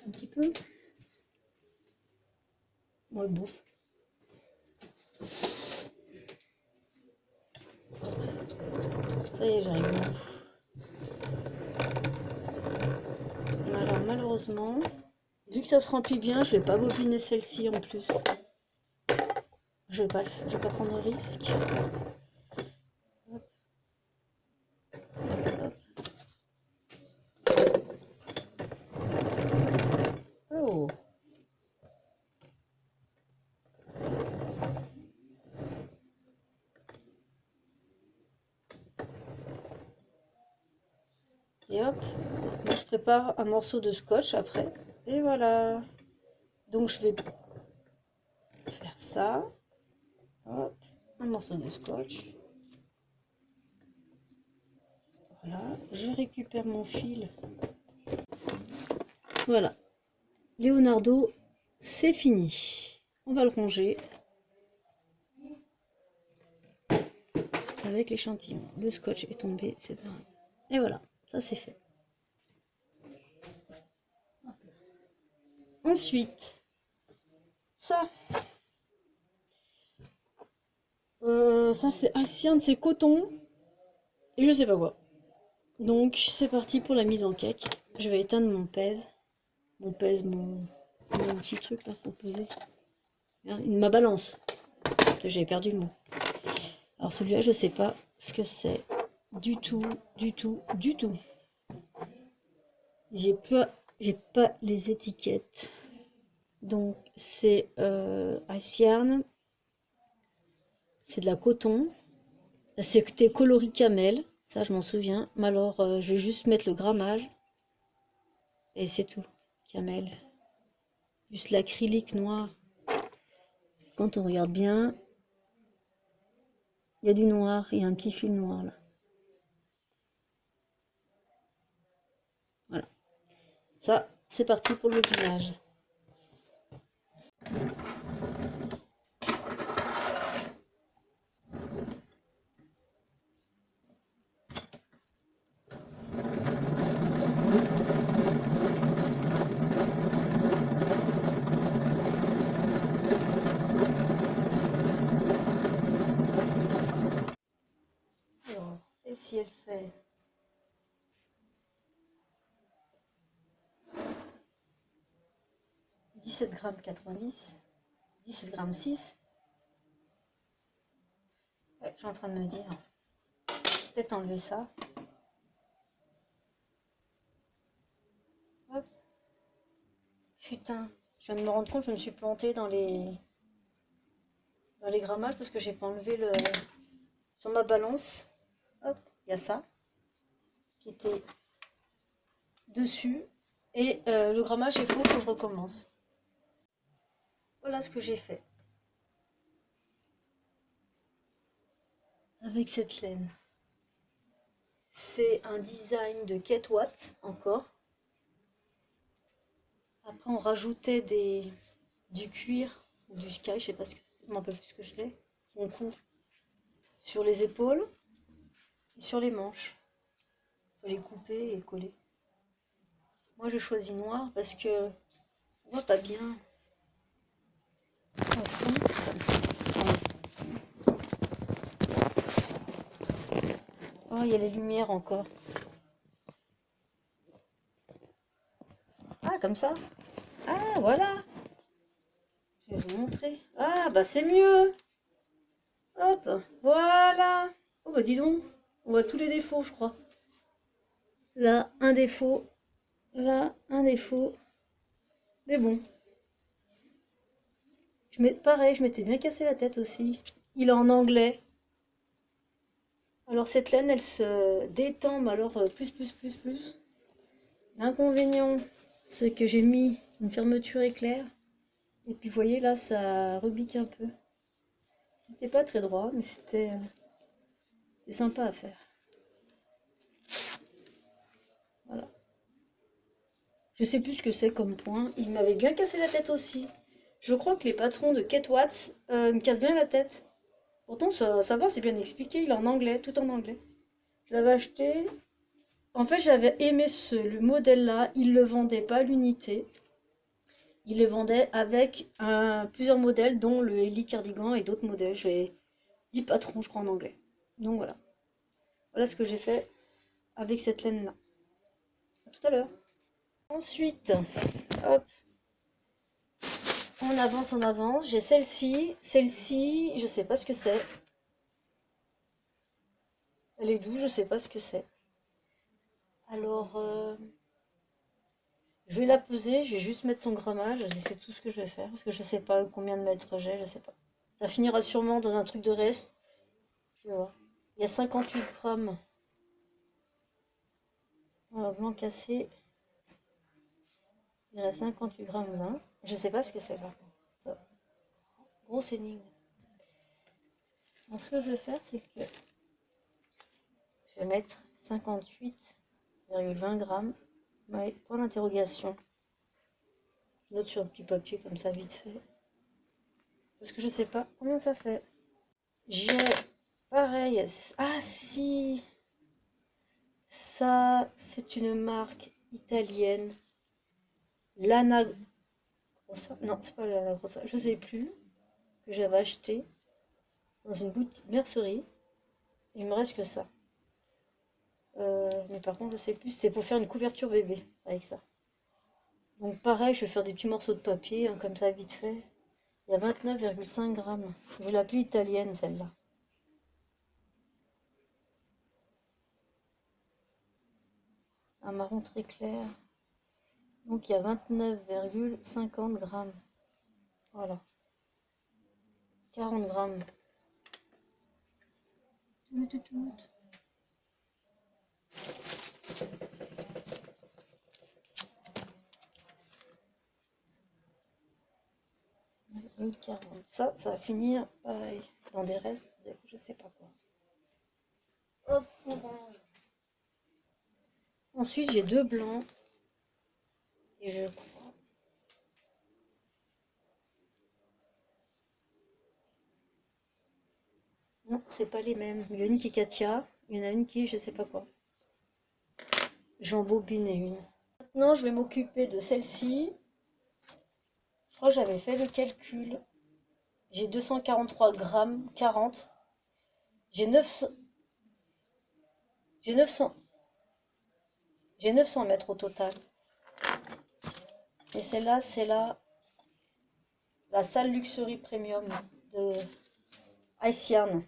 Speaker 1: Un petit peu. Moi, le bouffe. Ça y est, j'arrive. Alors, malheureusement, vu que ça se remplit bien, je vais pas bobiner celle-ci en plus. Je vais pas prendre le risque. Hop. Hop. Oh. Et hop, moi je prépare un morceau de scotch après. Et voilà. Donc je vais faire ça. Hop, un morceau de scotch. Voilà, je récupère mon fil. Voilà. Leonardo, c'est fini. On va le ranger. Avec l'échantillon. Le scotch est tombé, c'est pas grave. Et voilà, ça c'est fait. Ensuite, ça. Ça c'est Hassian, c'est coton. Et je sais pas quoi. Donc c'est parti pour la mise en cake. Je vais éteindre mon pèse. Mon petit truc là pour peser. Ma balance. J'ai perdu le mot. Alors celui-là, je sais pas ce que c'est. Du tout, du tout, du tout. J'ai pas les étiquettes. Donc c'est Ice Yarn. C'est de la coton. C'était coloris camel. Ça, je m'en souviens. Mais alors, je vais juste mettre le grammage. Et c'est tout. Camel. Juste l'acrylique noir. Quand on regarde bien, il y a du noir. Il y a un petit fil noir là. Voilà. Ça, c'est parti pour le pliage. Alors, celle-ci, elle fait 17,90 g, 17,6 g. Ouais, je suis en train de me dire. peut-être enlever ça. Hop. Putain, je viens de me rendre compte, je me suis plantée dans les grammages parce que j'ai pas enlevé le... Sur ma balance, hop, il y a ça qui était dessus. Et le grammage est faux, faut que je recommence. Voilà ce que j'ai fait. Avec cette laine. C'est un design de Kate Watt, encore. Après, on rajoutait du cuir ou du sky, je sais pas ce que c'est, je m'en rappelle plus ce que je sais. On coud sur les épaules et sur les manches. On peut les couper et coller. Moi, j'ai choisi noir parce que on voit pas bien. Attention, comme ça. Oh, il y a les lumières encore. Ah, comme ça. Ah, voilà. Je vais vous montrer. Ah, bah c'est mieux. Hop, voilà. Oh, bah dis donc. On voit tous les défauts, je crois. Là, un défaut. Là, un défaut. Mais bon. Pareil, je m'étais bien cassé la tête aussi. Il est en anglais. Alors cette laine, elle se détend, mais alors plus. L'inconvénient, c'est que j'ai mis une fermeture éclair. Et puis vous voyez là, ça rebique un peu. C'était pas très droit, mais c'était sympa à faire. Voilà. Je sais plus ce que c'est comme point. Il m'avait bien cassé la tête aussi. Je crois que les patrons de Kate Watts me cassent bien la tête. Pourtant, ça va, c'est bien expliqué. Il est en anglais, tout en anglais. Je l'avais acheté. En fait, j'avais aimé le modèle-là. Il le vendait pas à l'unité. Il les vendait avec plusieurs modèles, dont le Ellie Cardigan et d'autres modèles. J'ai 10 patrons, je crois, en anglais. Donc voilà. Voilà ce que j'ai fait avec cette laine-là. À tout à l'heure. Ensuite, hop, on avance, on avance. J'ai celle-ci. Celle-ci, je sais pas ce que c'est. Elle est douce, je sais pas ce que c'est. Alors, je vais la peser, je vais juste mettre son grammage. C'est tout ce que je vais faire. Parce que je sais pas combien de mètres j'ai, je sais pas. Ça finira sûrement dans un truc de reste. Je vais voir. Il y a 58 grammes. Voilà, blanc cassé. Il reste 58 grammes 20. Je sais pas ce que c'est par contre. Ça. Grosse énigme. Donc ce que je vais faire, c'est que je vais mettre 58,20 grammes. Ouais, point d'interrogation. Je note sur un petit papier comme ça vite fait. Parce que je sais pas combien ça fait. J'ai pareil. Ah si. Ça, c'est une marque italienne. Lana Grossa. Non, c'est pas Lana Grossa. Je sais plus. Que j'avais acheté dans une boutique mercerie. Il me reste que ça. Mais par contre, je sais plus. C'est pour faire une couverture bébé avec ça. Donc pareil, je vais faire des petits morceaux de papier, hein, comme ça, vite fait. Il y a 29,5 grammes. Je vais l'appeler italienne, celle-là. Un marron très clair. Donc il y a 29,50 grammes. Voilà. 40 grammes. Tout. 40. Ça va finir pareil. Dans des restes, je sais pas quoi. Hop, on range. Ensuite, j'ai deux blancs. Et je crois. Non, c'est pas les mêmes. Il y en a une qui est Katia. Il y en a une qui est je sais pas quoi. Je vais en bobiner une. Maintenant, je vais m'occuper de celle-ci. Je crois que j'avais fait le calcul. J'ai 243 grammes, 40. J'ai 900. J'ai 900. J'ai 900 mètres au total. Et celle-là, c'est la salle luxury premium de Ice Yarn.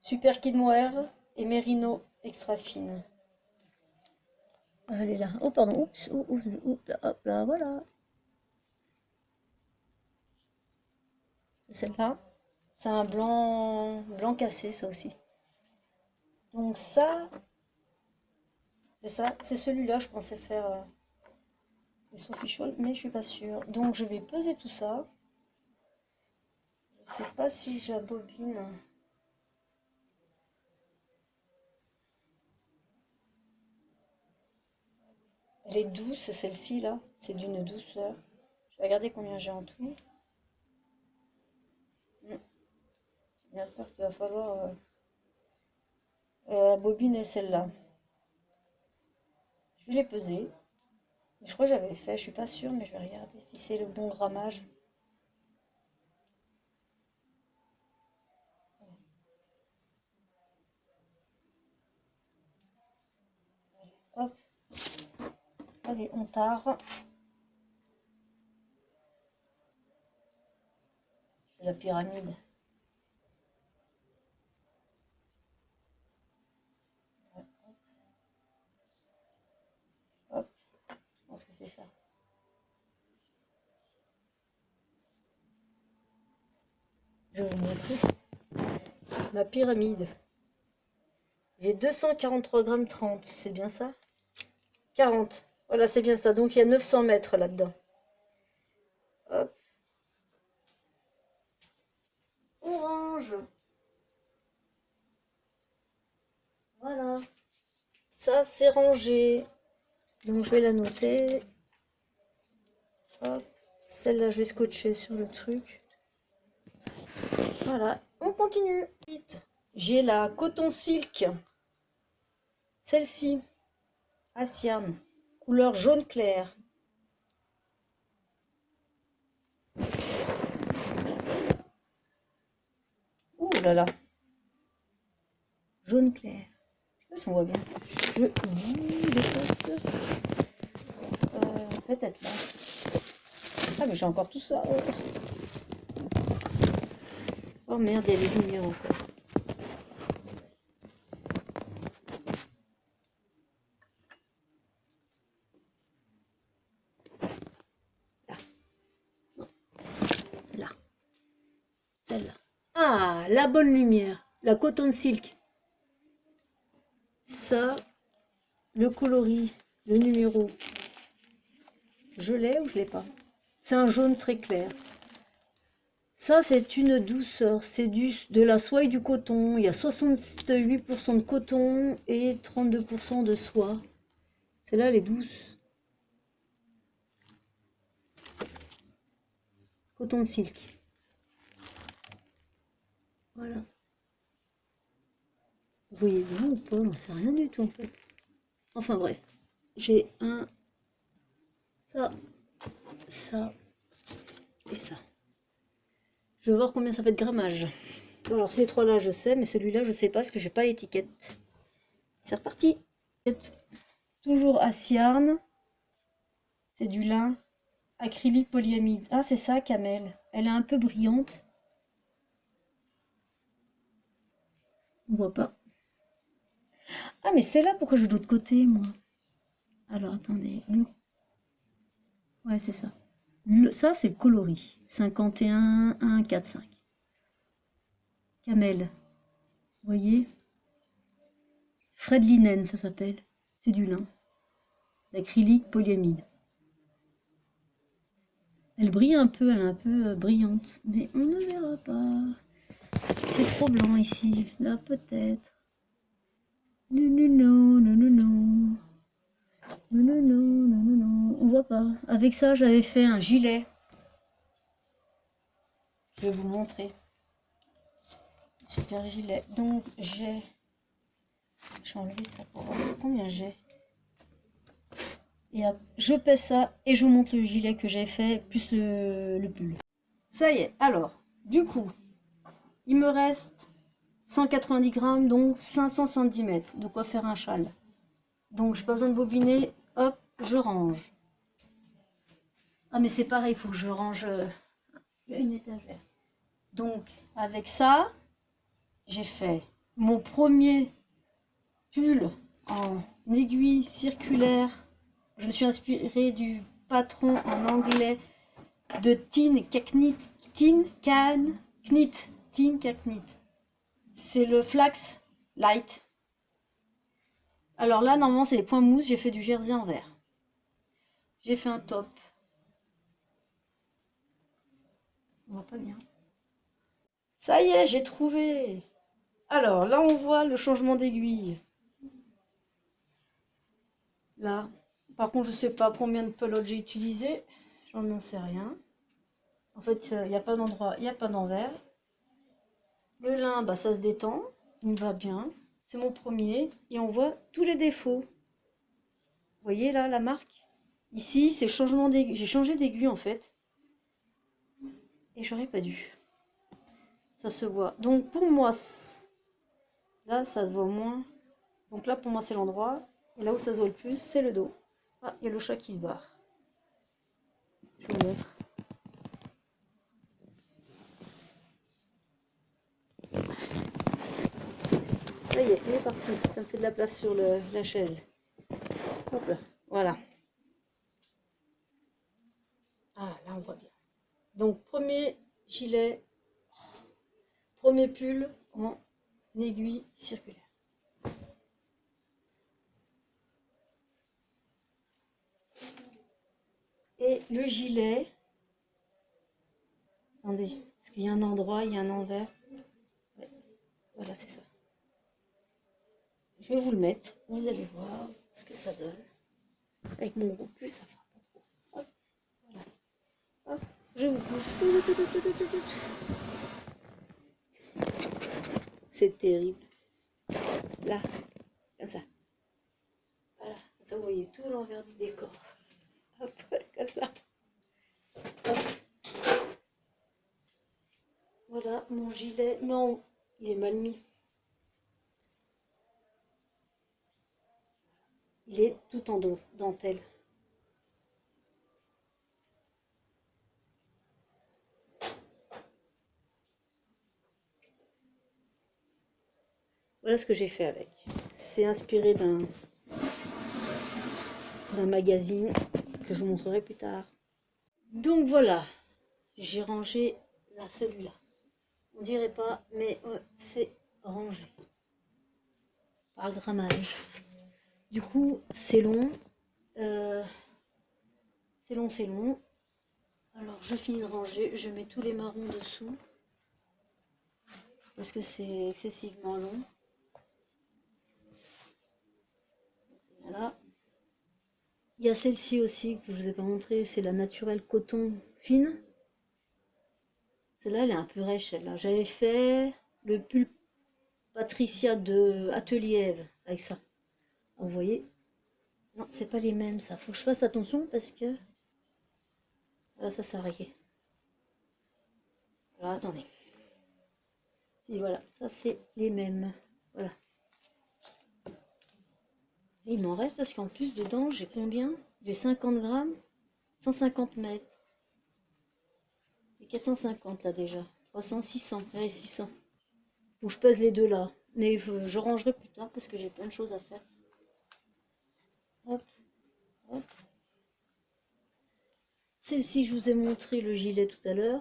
Speaker 1: Super Kid Mohair. et Mérino extra fine. Elle est là. Oh, pardon. Oups, hop là, voilà. Celle-là. C'est un blanc cassé, ça aussi. Donc ça, c'est ça. C'est celui-là, je pensais faire les sauficholes, mais je suis pas sûre. Donc je vais peser tout ça. Je sais pas si j'abobine. Elle est douce, celle-ci là. C'est d'une douceur. Je vais regarder combien j'ai en tout. J'ai bien peur qu'il va falloir bobiner celle-là. Je vais les peser. Je crois que j'avais fait, je suis pas sûre, mais je vais regarder si c'est le bon grammage. Hop, allez, on tare. Je fais la pyramide. Hop, je pense que c'est ça. Je vais vous montrer ma pyramide. J'ai 243 grammes 30, c'est bien ça? 40. Voilà, c'est bien ça. Donc il y a 900 mètres là-dedans. Hop. Orange. Voilà. Ça, c'est rangé. Donc je vais la noter. Hop. Celle-là, je vais scotcher sur le truc. Voilà. On continue. Vite. J'ai la coton silk. Celle-ci. Asian. Couleur jaune clair. Ouh là là. Jaune clair. Je sais pas si on voit bien. Je vous dépasse. Peut-être là. Ah mais j'ai encore tout ça. Oh merde, il y a les lumières encore. Là. Non. Là. Celle-là. Ah, la bonne lumière. La coton silk. Ça, le coloris, le numéro. Je l'ai ou je l'ai pas? C'est un jaune très clair. Ça, c'est une douceur. C'est de la soie et du coton. Il y a 68% de coton et 32% de soie. Celle-là, elle est douce. Coton silk. Voilà. Vous voyez bien ou pas? On sait rien du tout en fait. Enfin bref. J'ai ça, ça et ça. Je vais voir combien ça fait de grammage. Alors ces trois-là, je sais, mais celui-là, je sais pas parce que j'ai pas l'étiquette. C'est reparti. Toujours Asiarn. C'est du lin. Acrylique polyamide. Ah, c'est ça, Camel. Elle est un peu brillante. On voit pas. Ah, mais c'est là pourquoi je vais de l'autre côté, moi. Alors, attendez. Ouais, c'est ça. Ça, c'est le coloris. 51, 1, 4, 5. Camel. Vous voyez? Fred Linen, ça s'appelle. C'est du lin. L'acrylique polyamide. Elle brille un peu, elle est un peu brillante. Mais on ne verra pas. C'est trop blanc ici. Là, peut-être. Non, non, non, non, non, non. Non, non, non, non, non, non. On voit pas. Avec ça, j'avais fait un gilet. Je vais vous montrer. Super gilet. Donc, j'ai enlevé ça pour voir combien j'ai. Et je pèse ça et je vous montre le gilet que j'ai fait, plus le pull. Ça y est, alors, du coup, il me reste 190 grammes, donc 570 mètres. De quoi faire un châle. Donc, j'ai pas besoin de bobiner. Hop, je range. Ah, mais c'est pareil, il faut que je range une étagère. Donc, avec ça, j'ai fait mon premier pull en aiguille circulaire. Je me suis inspirée du patron en anglais de Tin Knit. C'est le Flax Light. Alors là, normalement, c'est les points mousse. J'ai fait du jersey en vert. J'ai fait un top. On voit pas bien. Ça y est, j'ai trouvé. Alors là, on voit le changement d'aiguille. Là. Par contre, je sais pas combien de pelotes j'ai utilisé. J'en sais rien. En fait, il n'y a pas d'endroit, il n'y a pas d'envers. Le lin, bah, ça se détend. Il me va bien. C'est mon premier. Et on voit tous les défauts. Vous voyez là, la marque? Ici, c'est changement d'aiguille. J'ai changé d'aiguille en fait. Et j'aurais pas dû. Ça se voit. Donc pour moi, là, ça se voit moins. Donc là, pour moi, c'est l'endroit. Et là où ça se voit le plus, c'est le dos. Ah, il y a le chat qui se barre. Je vous montre. Ça y est, il est parti. Ça me fait de la place sur la chaise. Hop là, voilà. Ah, là, on voit bien. Donc, premier gilet, premier pull en aiguille circulaire. Et le gilet, attendez, parce qu'il y a un endroit, il y a un envers. Ouais, voilà, c'est ça. Je vais vous le mettre, vous allez voir ce que ça donne. Avec mon gros pull, ça fera pas trop. Hop, voilà. Hop, je vous pousse. C'est terrible. Là, comme ça. Voilà, comme ça vous voyez tout l'envers du décor. Hop, comme ça. Hop. Voilà mon gilet. Non, il est mal mis. Il est tout en dentelle. Voilà ce que j'ai fait avec. C'est inspiré d'un magazine que je vous montrerai plus tard. Donc voilà, j'ai rangé là celui-là. On dirait pas, mais c'est rangé par grammage. Du coup, c'est long. C'est long, c'est long. Alors, je finis de ranger. Je mets tous les marrons dessous. Parce que c'est excessivement long. Voilà. Il y a celle-ci aussi que je vous ai pas montré. C'est la naturelle coton fine. Celle-là, elle est un peu rêche, celle-là. J'avais fait le pull Patricia de Atelier Ève avec ça. Vous voyez? Non, c'est pas les mêmes, ça. Faut que je fasse attention parce que... Là, ça s'arrête. Alors, attendez. Si, voilà, ça, c'est les mêmes. Voilà. Et il m'en reste parce qu'en plus, dedans, j'ai combien? J'ai 50 grammes, 150 mètres. Et 450 là déjà. 300, 600. Allez, 600. Faut que je pèse les deux là. Mais je rangerai plus tard parce que j'ai plein de choses à faire. Hop, hop. Celle-ci, je vous ai montré le gilet tout à l'heure.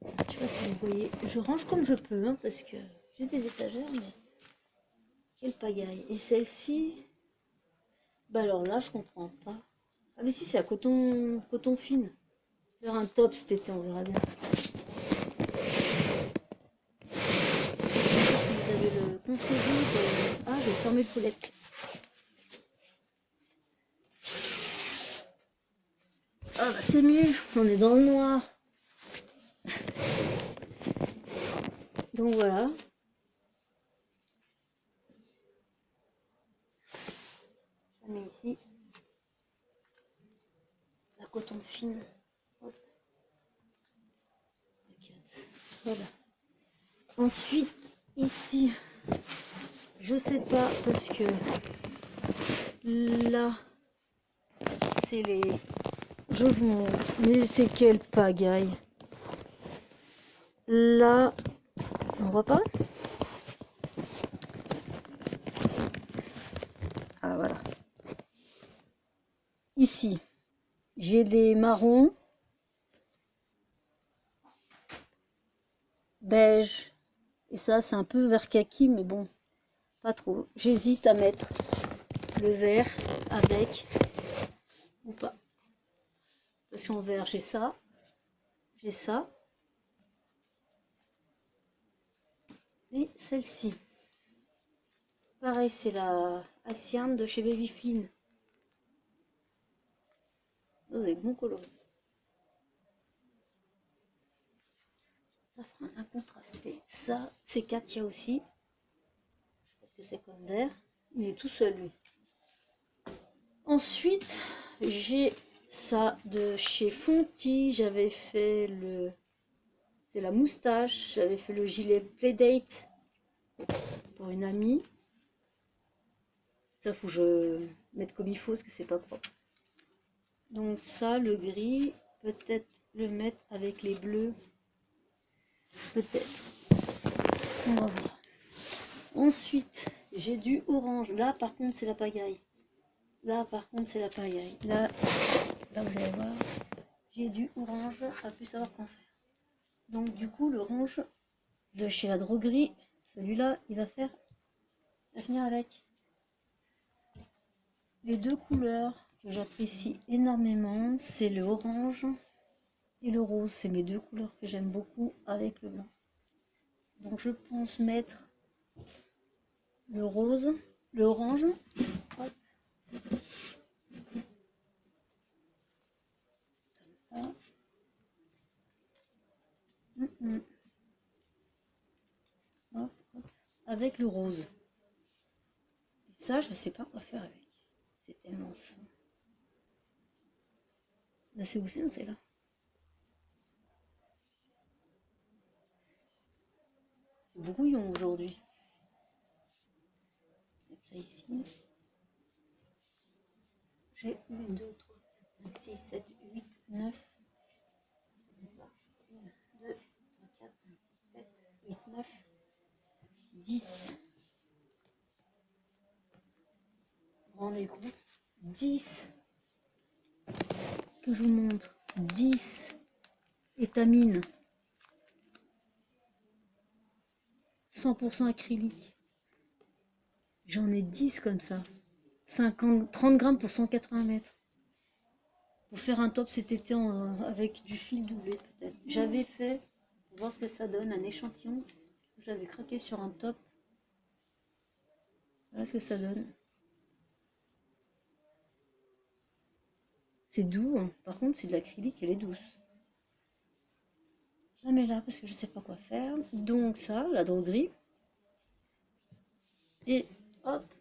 Speaker 1: Je sais pas si vous voyez. Je range comme je peux, hein, parce que j'ai des étagères, mais quelle pagaille. Et celle-ci, bah alors là, je comprends pas. Ah mais si, c'est à coton fine. Faire un top cet été, on verra bien. Parce que vous avez le contre-jour. Ah, j'ai fermé le poulet. Ah bah c'est mieux, on est dans le noir. Donc voilà. Je mets ici la coton fine. Hop. Voilà. Ensuite, ici, je sais pas parce que là, c'est les... Je vous montre, mais c'est quelle pagaille. Là, on voit pas? Ici, j'ai des marrons, beige, et ça c'est un peu vert kaki, mais bon, pas trop. J'hésite à mettre le vert avec ou pas. Parce qu'en vert, j'ai ça, et celle-ci. Pareil, c'est la Asian de chez Babyfin. Vous avez bon coloré. Ça fera un contrasté. Ça, c'est Katia aussi. Parce que c'est comme vert. Il est tout seul, lui. Ensuite, j'ai ça de chez Fonty. J'avais fait le... C'est la moustache. J'avais fait le gilet Playdate pour une amie. Ça, faut que je mette comme il faut parce que c'est pas propre. Donc ça, le gris, peut-être le mettre avec les bleus. Peut-être. On va voir. Ensuite, j'ai du orange. Là, par contre, c'est la pagaille. Là, par contre, c'est la pagaille. Là, vous allez voir, j'ai du orange à plus savoir qu'en faire. Donc, du coup, l'orange de chez la droguerie, celui-là, il va venir avec. Les deux couleurs que j'apprécie énormément, c'est le orange et le rose. C'est mes deux couleurs que j'aime beaucoup avec le blanc. Donc, je pense mettre le rose, le orange. Hop. Comme ça. Hop, hop. Avec le rose. Et ça, je ne sais pas quoi faire avec. C'est tellement fin. Là, c'est où c'est là. C'est brouillon aujourd'hui. Mettre ça ici. J'ai 1, 2, 3, 4, 5, 6, 7, 8, 9. C'est ça. 1, 2, 3, 4, 5, 6, 7, 8, 9, 10. Vous vous rendez compte? 10. Que je vous montre. 10 étamines. 100% acrylique. J'en ai 10 comme ça. 50, 30 grammes pour 180 mètres. Pour faire un top cet été avec du fil doublé peut-être. J'avais fait, pour voir ce que ça donne, un échantillon. J'avais craqué sur un top. Voilà ce que ça donne. C'est doux, hein. Par contre c'est de l'acrylique, elle est douce. Je la mets là parce que je sais pas quoi faire. Donc ça, la droguerie. Et hop,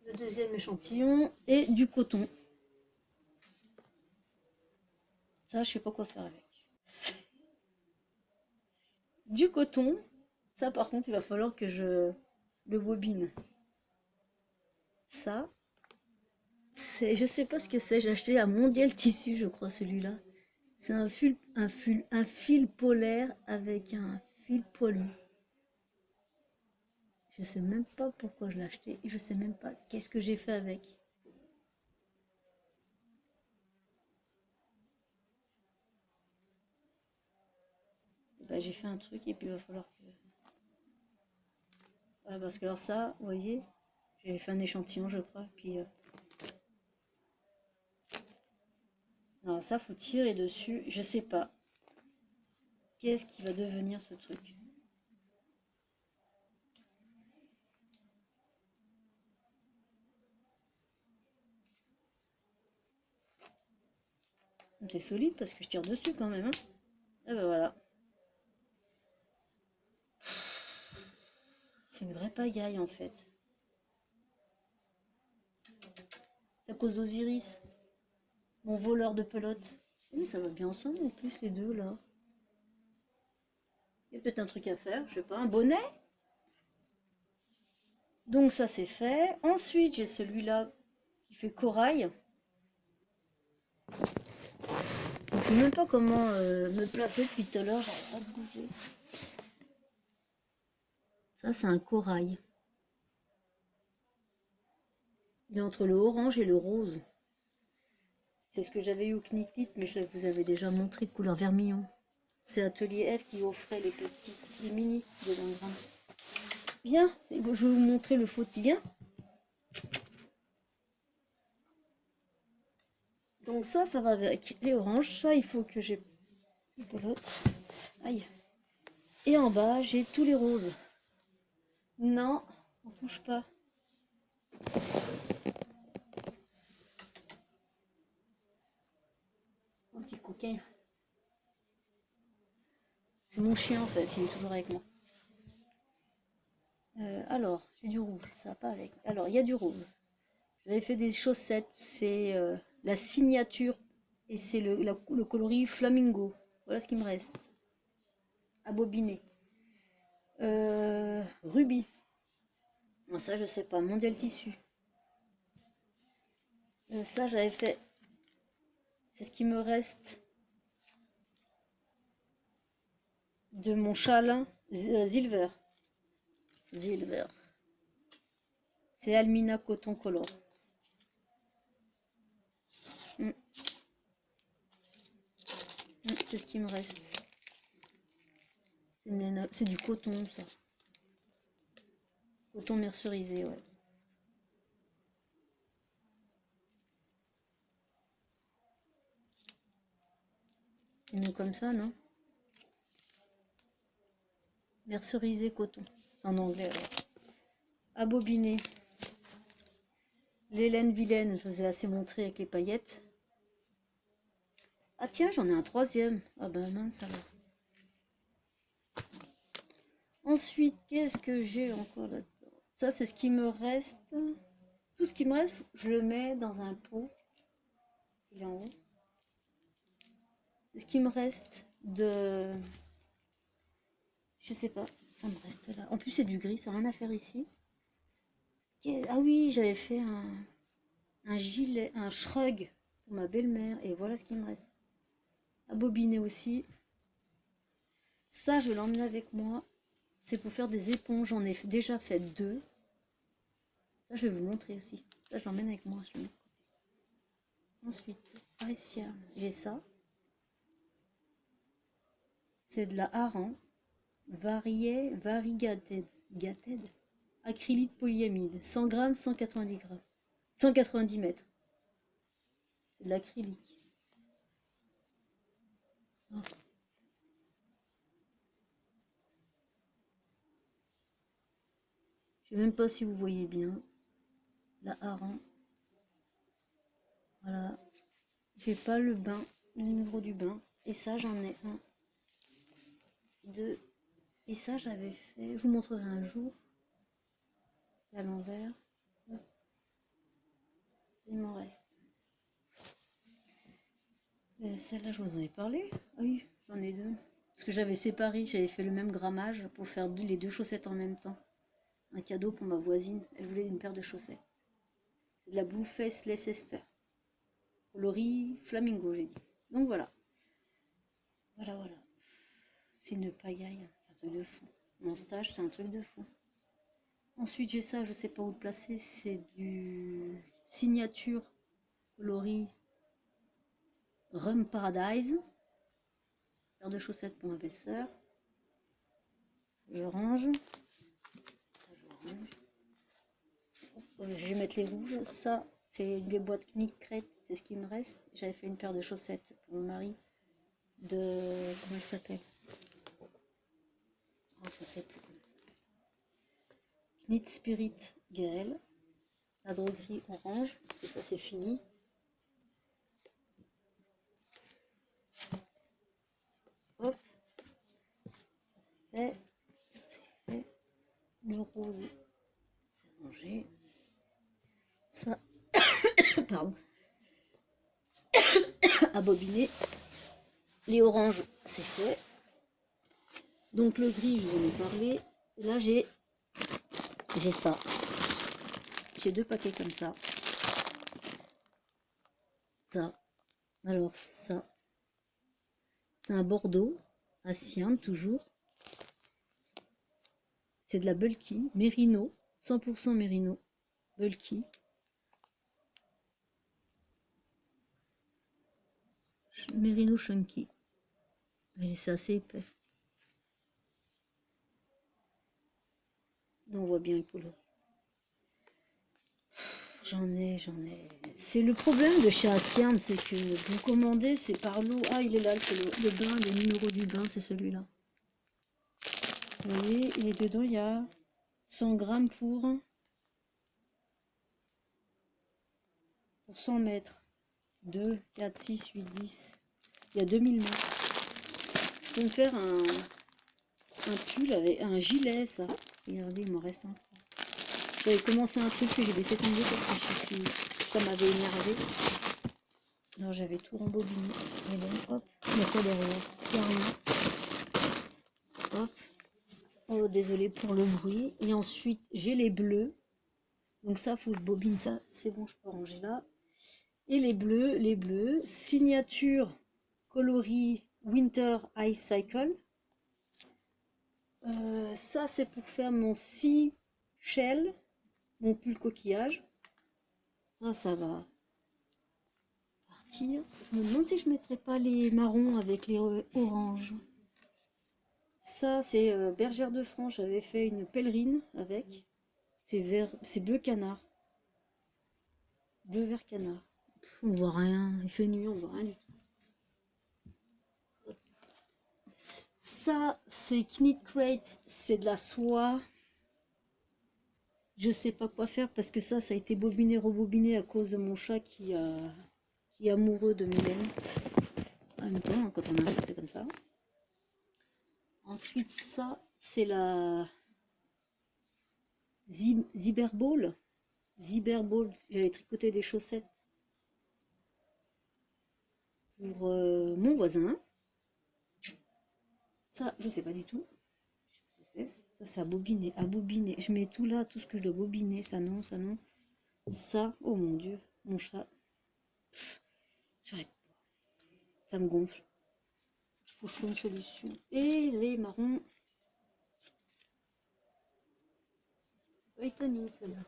Speaker 1: le deuxième échantillon et du coton. Ça, je sais pas quoi faire avec. Du coton. Ça, par contre, il va falloir que je le bobine. Ça, c'est, je sais pas ce que c'est. J'ai acheté à Mondial Tissu, je crois, celui-là. C'est un fil polaire avec un fil poilu. Je sais même pas pourquoi je l'ai acheté et je sais même pas qu'est-ce que j'ai fait avec. Bah, j'ai fait un truc et puis il va falloir que... Ouais, parce que alors ça, vous voyez, j'ai fait un échantillon, je crois, puis... Alors ça, faut tirer dessus, je sais pas. Qu'est-ce qui va devenir ce truc? C'est solide parce que je tire dessus quand même, hein. Et ben voilà. C'est une vraie pagaille en fait. C'est à cause d'Osiris, mon voleur de pelote. Oui, ça va bien ensemble en plus les deux là. Il y a peut-être un truc à faire, je sais pas, un bonnet? Donc ça c'est fait. Ensuite j'ai celui-là qui fait corail. Je sais même pas comment me placer depuis tout à l'heure, j'arrête pas de bouger. Ça c'est un corail. Il est entre le orange et le rose. C'est ce que j'avais eu au Kniklit, mais je vous avais déjà montré de couleur vermillon. C'est Atelier F qui offrait les petits, les mini de l'engramme. Bien, je vais vous montrer le fautillien. Donc ça va avec les oranges. Ça, il faut que j'ai une pelote. Aïe. Et en bas, j'ai tous les roses. Non, on touche pas. Un petit coquin. C'est mon chien en fait, il est toujours avec moi. Alors, j'ai du rouge, ça va pas avec. Alors, il y a du rose. J'avais fait des chaussettes, c'est la signature et c'est le coloris flamingo. Voilà ce qui me reste. À bobiner. Rubis. Bon, ça, je sais pas. Mondial tissu. Ça, j'avais fait. C'est ce qui me reste de mon châle Silver. Silver. C'est Almina Coton Color. C'est ce qui me reste. C'est du coton, ça. Coton mercerisé, ouais. C'est mieux comme ça, non? Mercerisé coton. C'est en anglais, alors. À bobiner. L'Hélène Vilaine, je vous ai assez montré avec les paillettes. Ah tiens, j'en ai un troisième. Ah ben mince alors. Ensuite, qu'est-ce que j'ai encore là-dedans? Ça, c'est ce qui me reste. Tout ce qui me reste, je le mets dans un pot. Il est en haut. C'est ce qui me reste de... Je sais pas, ça me reste là. En plus, c'est du gris, ça n'a rien à faire ici. Ah oui, j'avais fait un gilet, un shrug pour ma belle-mère. Et voilà ce qui me reste. À bobiner aussi. Ça, je vais l'emmener avec moi. C'est pour faire des éponges. J'en ai déjà fait 2. Ça, je vais vous montrer aussi. Ça, je l'emmène avec moi. Je le mets de côté. Ensuite, Arecia, j'ai ça. C'est de la Haran. Variegated. Acrylite polyamide. 100 grammes, 190 grammes. 190 mètres. C'est de l'acrylique. Oh. Je ne sais même pas si vous voyez bien. La Haran. Voilà. J'ai pas le bain, le numéro du bain. Et ça, j'en ai un, 2. Et ça, j'avais fait. Je vous montrerai un jour. C'est à l'envers. Il m'en reste. Celle-là, je vous en ai parlé. Ah oui, j'en ai 2. Parce que j'avais séparé, j'avais fait le même grammage pour faire les 2 chaussettes en même temps. Un cadeau pour ma voisine. Elle voulait une paire de chaussettes. C'est de la Blueface Leicester. Coloris flamingo, j'ai dit. Donc voilà. Voilà. C'est une paillaille. C'est un truc de fou. Mon stage, c'est un truc de fou. Ensuite, j'ai ça, je sais pas où le placer. C'est du signature coloris Rum Paradise. Paire de chaussettes pour ma belle-sœur. Je range. Ça, je range. Je vais mettre les rouges. Ça, c'est des boîtes Knick Crête. C'est ce qui me reste. J'avais fait une paire de chaussettes pour mon mari. De... Comment il s'appelle? Oh, je ne sais plus comment ça s'appelle. Knit Spirit Gaël. La droguerie orange. Et ça, c'est fini. Hop. Ça, c'est fait. Ça, c'est fait. Le rose, c'est rangé. Ça, pardon. À bobiner. Les oranges, c'est fait. Donc le gris, je vous en ai parlé. Là, j'ai ça. J'ai 2 paquets comme ça. Ça. Alors ça, c'est un bordeaux, à Siam toujours. C'est de la bulky, mérino, 100% mérino, bulky. Merino Chunky. C'est assez épais. Là, on voit bien les coloris. J'en ai. C'est le problème de chez Asian, c'est que vous commandez, c'est par lot. Ah, il est là, c'est le bain, le numéro du bain, c'est celui-là. Vous voyez, et dedans, il y a 100 grammes pour 100 mètres. 2, 4, 6, 8, 10. Il y a 2000 mètres. Je peux me faire un pull avec un gilet, ça. Regardez, il m'en reste un. J'avais commencé un truc que j'ai laissé tomber parce que ça m'avait énervé. Alors j'avais tout rembobiné. Et là, hop, il n'y a pas derrière. Il n'y a rien. Hop. Oh, désolé pour le bruit. Et ensuite, j'ai les bleus. Donc ça, faut que je bobine ça. C'est bon, je peux ranger là. Et les bleus. Signature coloris Winter Ice Cycle. Ça, c'est pour faire mon sea shell, mon pull coquillage. Ça va partir. Je me demande si je mettrais pas les marrons avec les oranges. Ça, c'est Bergère de France. J'avais fait une pèlerine avec. C'est bleu canard. Bleu vert canard. On voit rien. Il fait nuit, on voit rien du tout. Ça, c'est Knit Crate. C'est de la soie. Je sais pas quoi faire parce que ça a été bobiné, rebobiné à cause de mon chat qui est amoureux de mes laines. En même temps, quand on a un chat, c'est comme ça. Ensuite, ça, c'est la Ziberball. Ziberball, j'avais tricoté des chaussettes pour mon voisin. Ça, je sais pas du tout. Ça a bobiné, à bobiner. Je mets tout là, tout ce que je dois bobiner. Ça non, ça non. Ça, oh mon dieu, mon chat. J'arrête pas. Ça me gonfle. Il faut que je trouve une solution. Et les marrons. C'est pas étamine celle-là.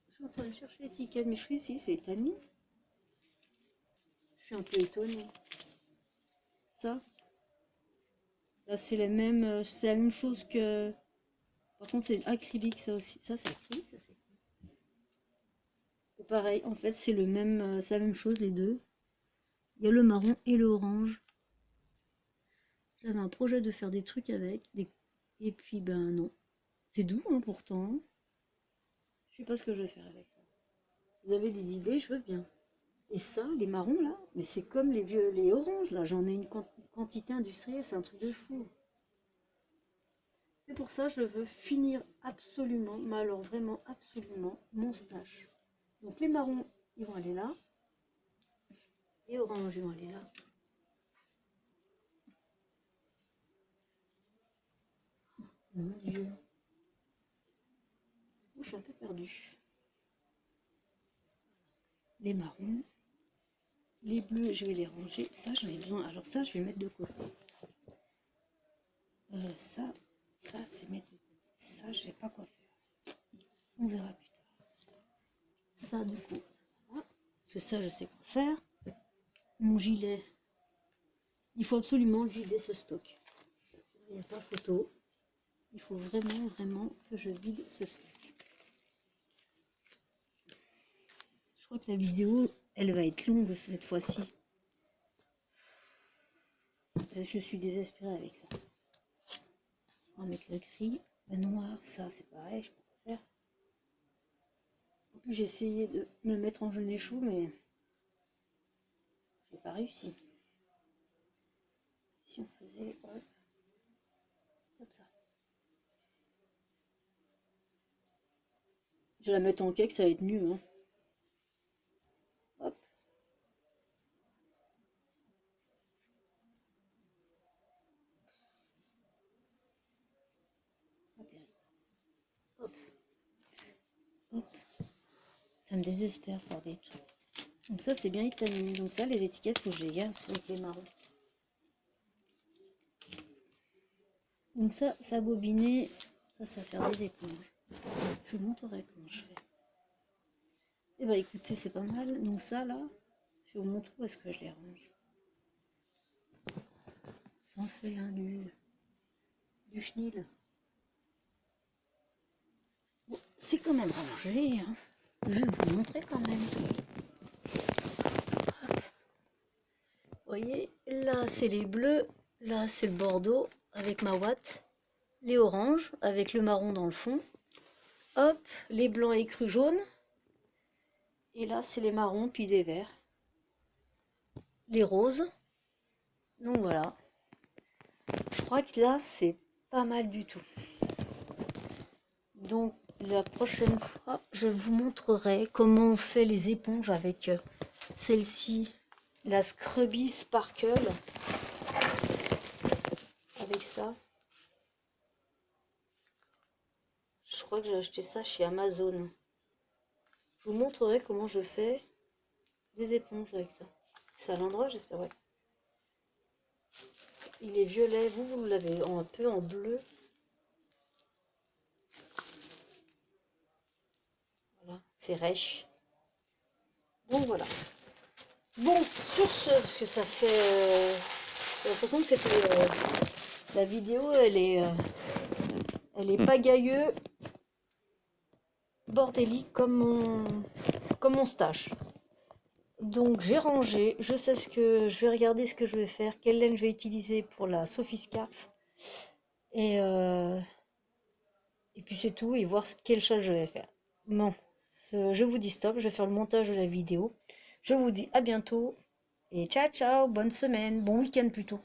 Speaker 1: Je suis en train de chercher l'étiquette, mais je suis ici, c'est étamine. Je suis un peu étonnée. Ça. Là, c'est la même chose que. Par contre, c'est acrylique, ça aussi. Ça, c'est acrylique, ça, c'est. C'est pareil, en fait, c'est le même, c'est la même chose, les deux. Il y a le marron et le orange. J'avais un projet de faire des trucs avec. Et puis, ben non. C'est doux, hein, pourtant. Je sais pas ce que je vais faire avec ça. Vous avez des idées, je veux bien. Et ça, les marrons, là, mais c'est comme les oranges, là. J'en ai une quantité industrielle, c'est un truc de fou. C'est pour ça que je veux finir absolument, mais alors vraiment absolument, mon stash. Donc les marrons, ils vont aller là. Les oranges, ils vont aller là. Mon Dieu. Oh, je suis un peu perdue. Les marrons. Les bleus, je vais les ranger. Ça, j'en ai besoin. Alors ça, je vais mettre de côté. Ça, c'est mettre de côté. Ça, je sais pas quoi faire. On verra plus tard. Ça, du coup, voilà. Parce que ça, je sais quoi faire. Mon gilet. Il faut absolument vider ce stock. Il n'y a pas photo. Il faut vraiment que je vide ce stock. Je crois que la vidéo, elle va être longue cette fois-ci. Je suis désespérée avec ça. On va mettre le gris, le noir, ça c'est pareil, je peux pas faire. En plus j'ai essayé de me mettre en jaune et chaud, mais j'ai pas réussi. Si on faisait comme ça. Je vais la mettre en cake, ça va être mieux. Hein. Hop. Hop. Hop. Ça me désespère faire des trucs. Donc ça c'est bien étamine. Donc ça les étiquettes faut que je les garde avec les marrons. Donc ça a bobiné. Ça va faire des éponges. Je vous montrerai comment je fais. Et bah écoutez, c'est pas mal. Donc ça là, je vais vous montrer où est-ce que je les range. Ça en fait du chenil. Bon, c'est quand même rangé, hein. Je vais vous montrer quand même. Vous voyez, là c'est les bleus, là c'est le bordeaux avec ma ouate, les oranges avec le marron dans le fond, hop, les blancs écrus jaunes, et là c'est les marrons puis des verts, les roses. Donc voilà, je crois que là c'est pas mal du tout. Donc la prochaine fois, je vous montrerai comment on fait les éponges avec celle-ci, la Scrubby Sparkle, avec ça. Je crois que j'ai acheté ça chez Amazon. Je vous montrerai comment je fais des éponges avec ça. C'est à l'endroit, j'espère, ouais. Il est violet, vous l'avez un peu en bleu. Voilà, c'est rêche. Donc voilà. Bon, sur ce, parce que ça fait... j'ai l'impression que c'était... la vidéo, elle est pagailleuse, bordélique comme mon stage. Donc j'ai rangé, je sais ce que je vais regarder, ce que je vais faire, quelle laine je vais utiliser pour la Sophie Scarf. Et, euh, et puis c'est tout, et voir quel chat je vais faire. Bon, je vous dis stop, je vais faire le montage de la vidéo. Je vous dis à bientôt, et ciao ciao, bonne semaine, bon week-end plutôt.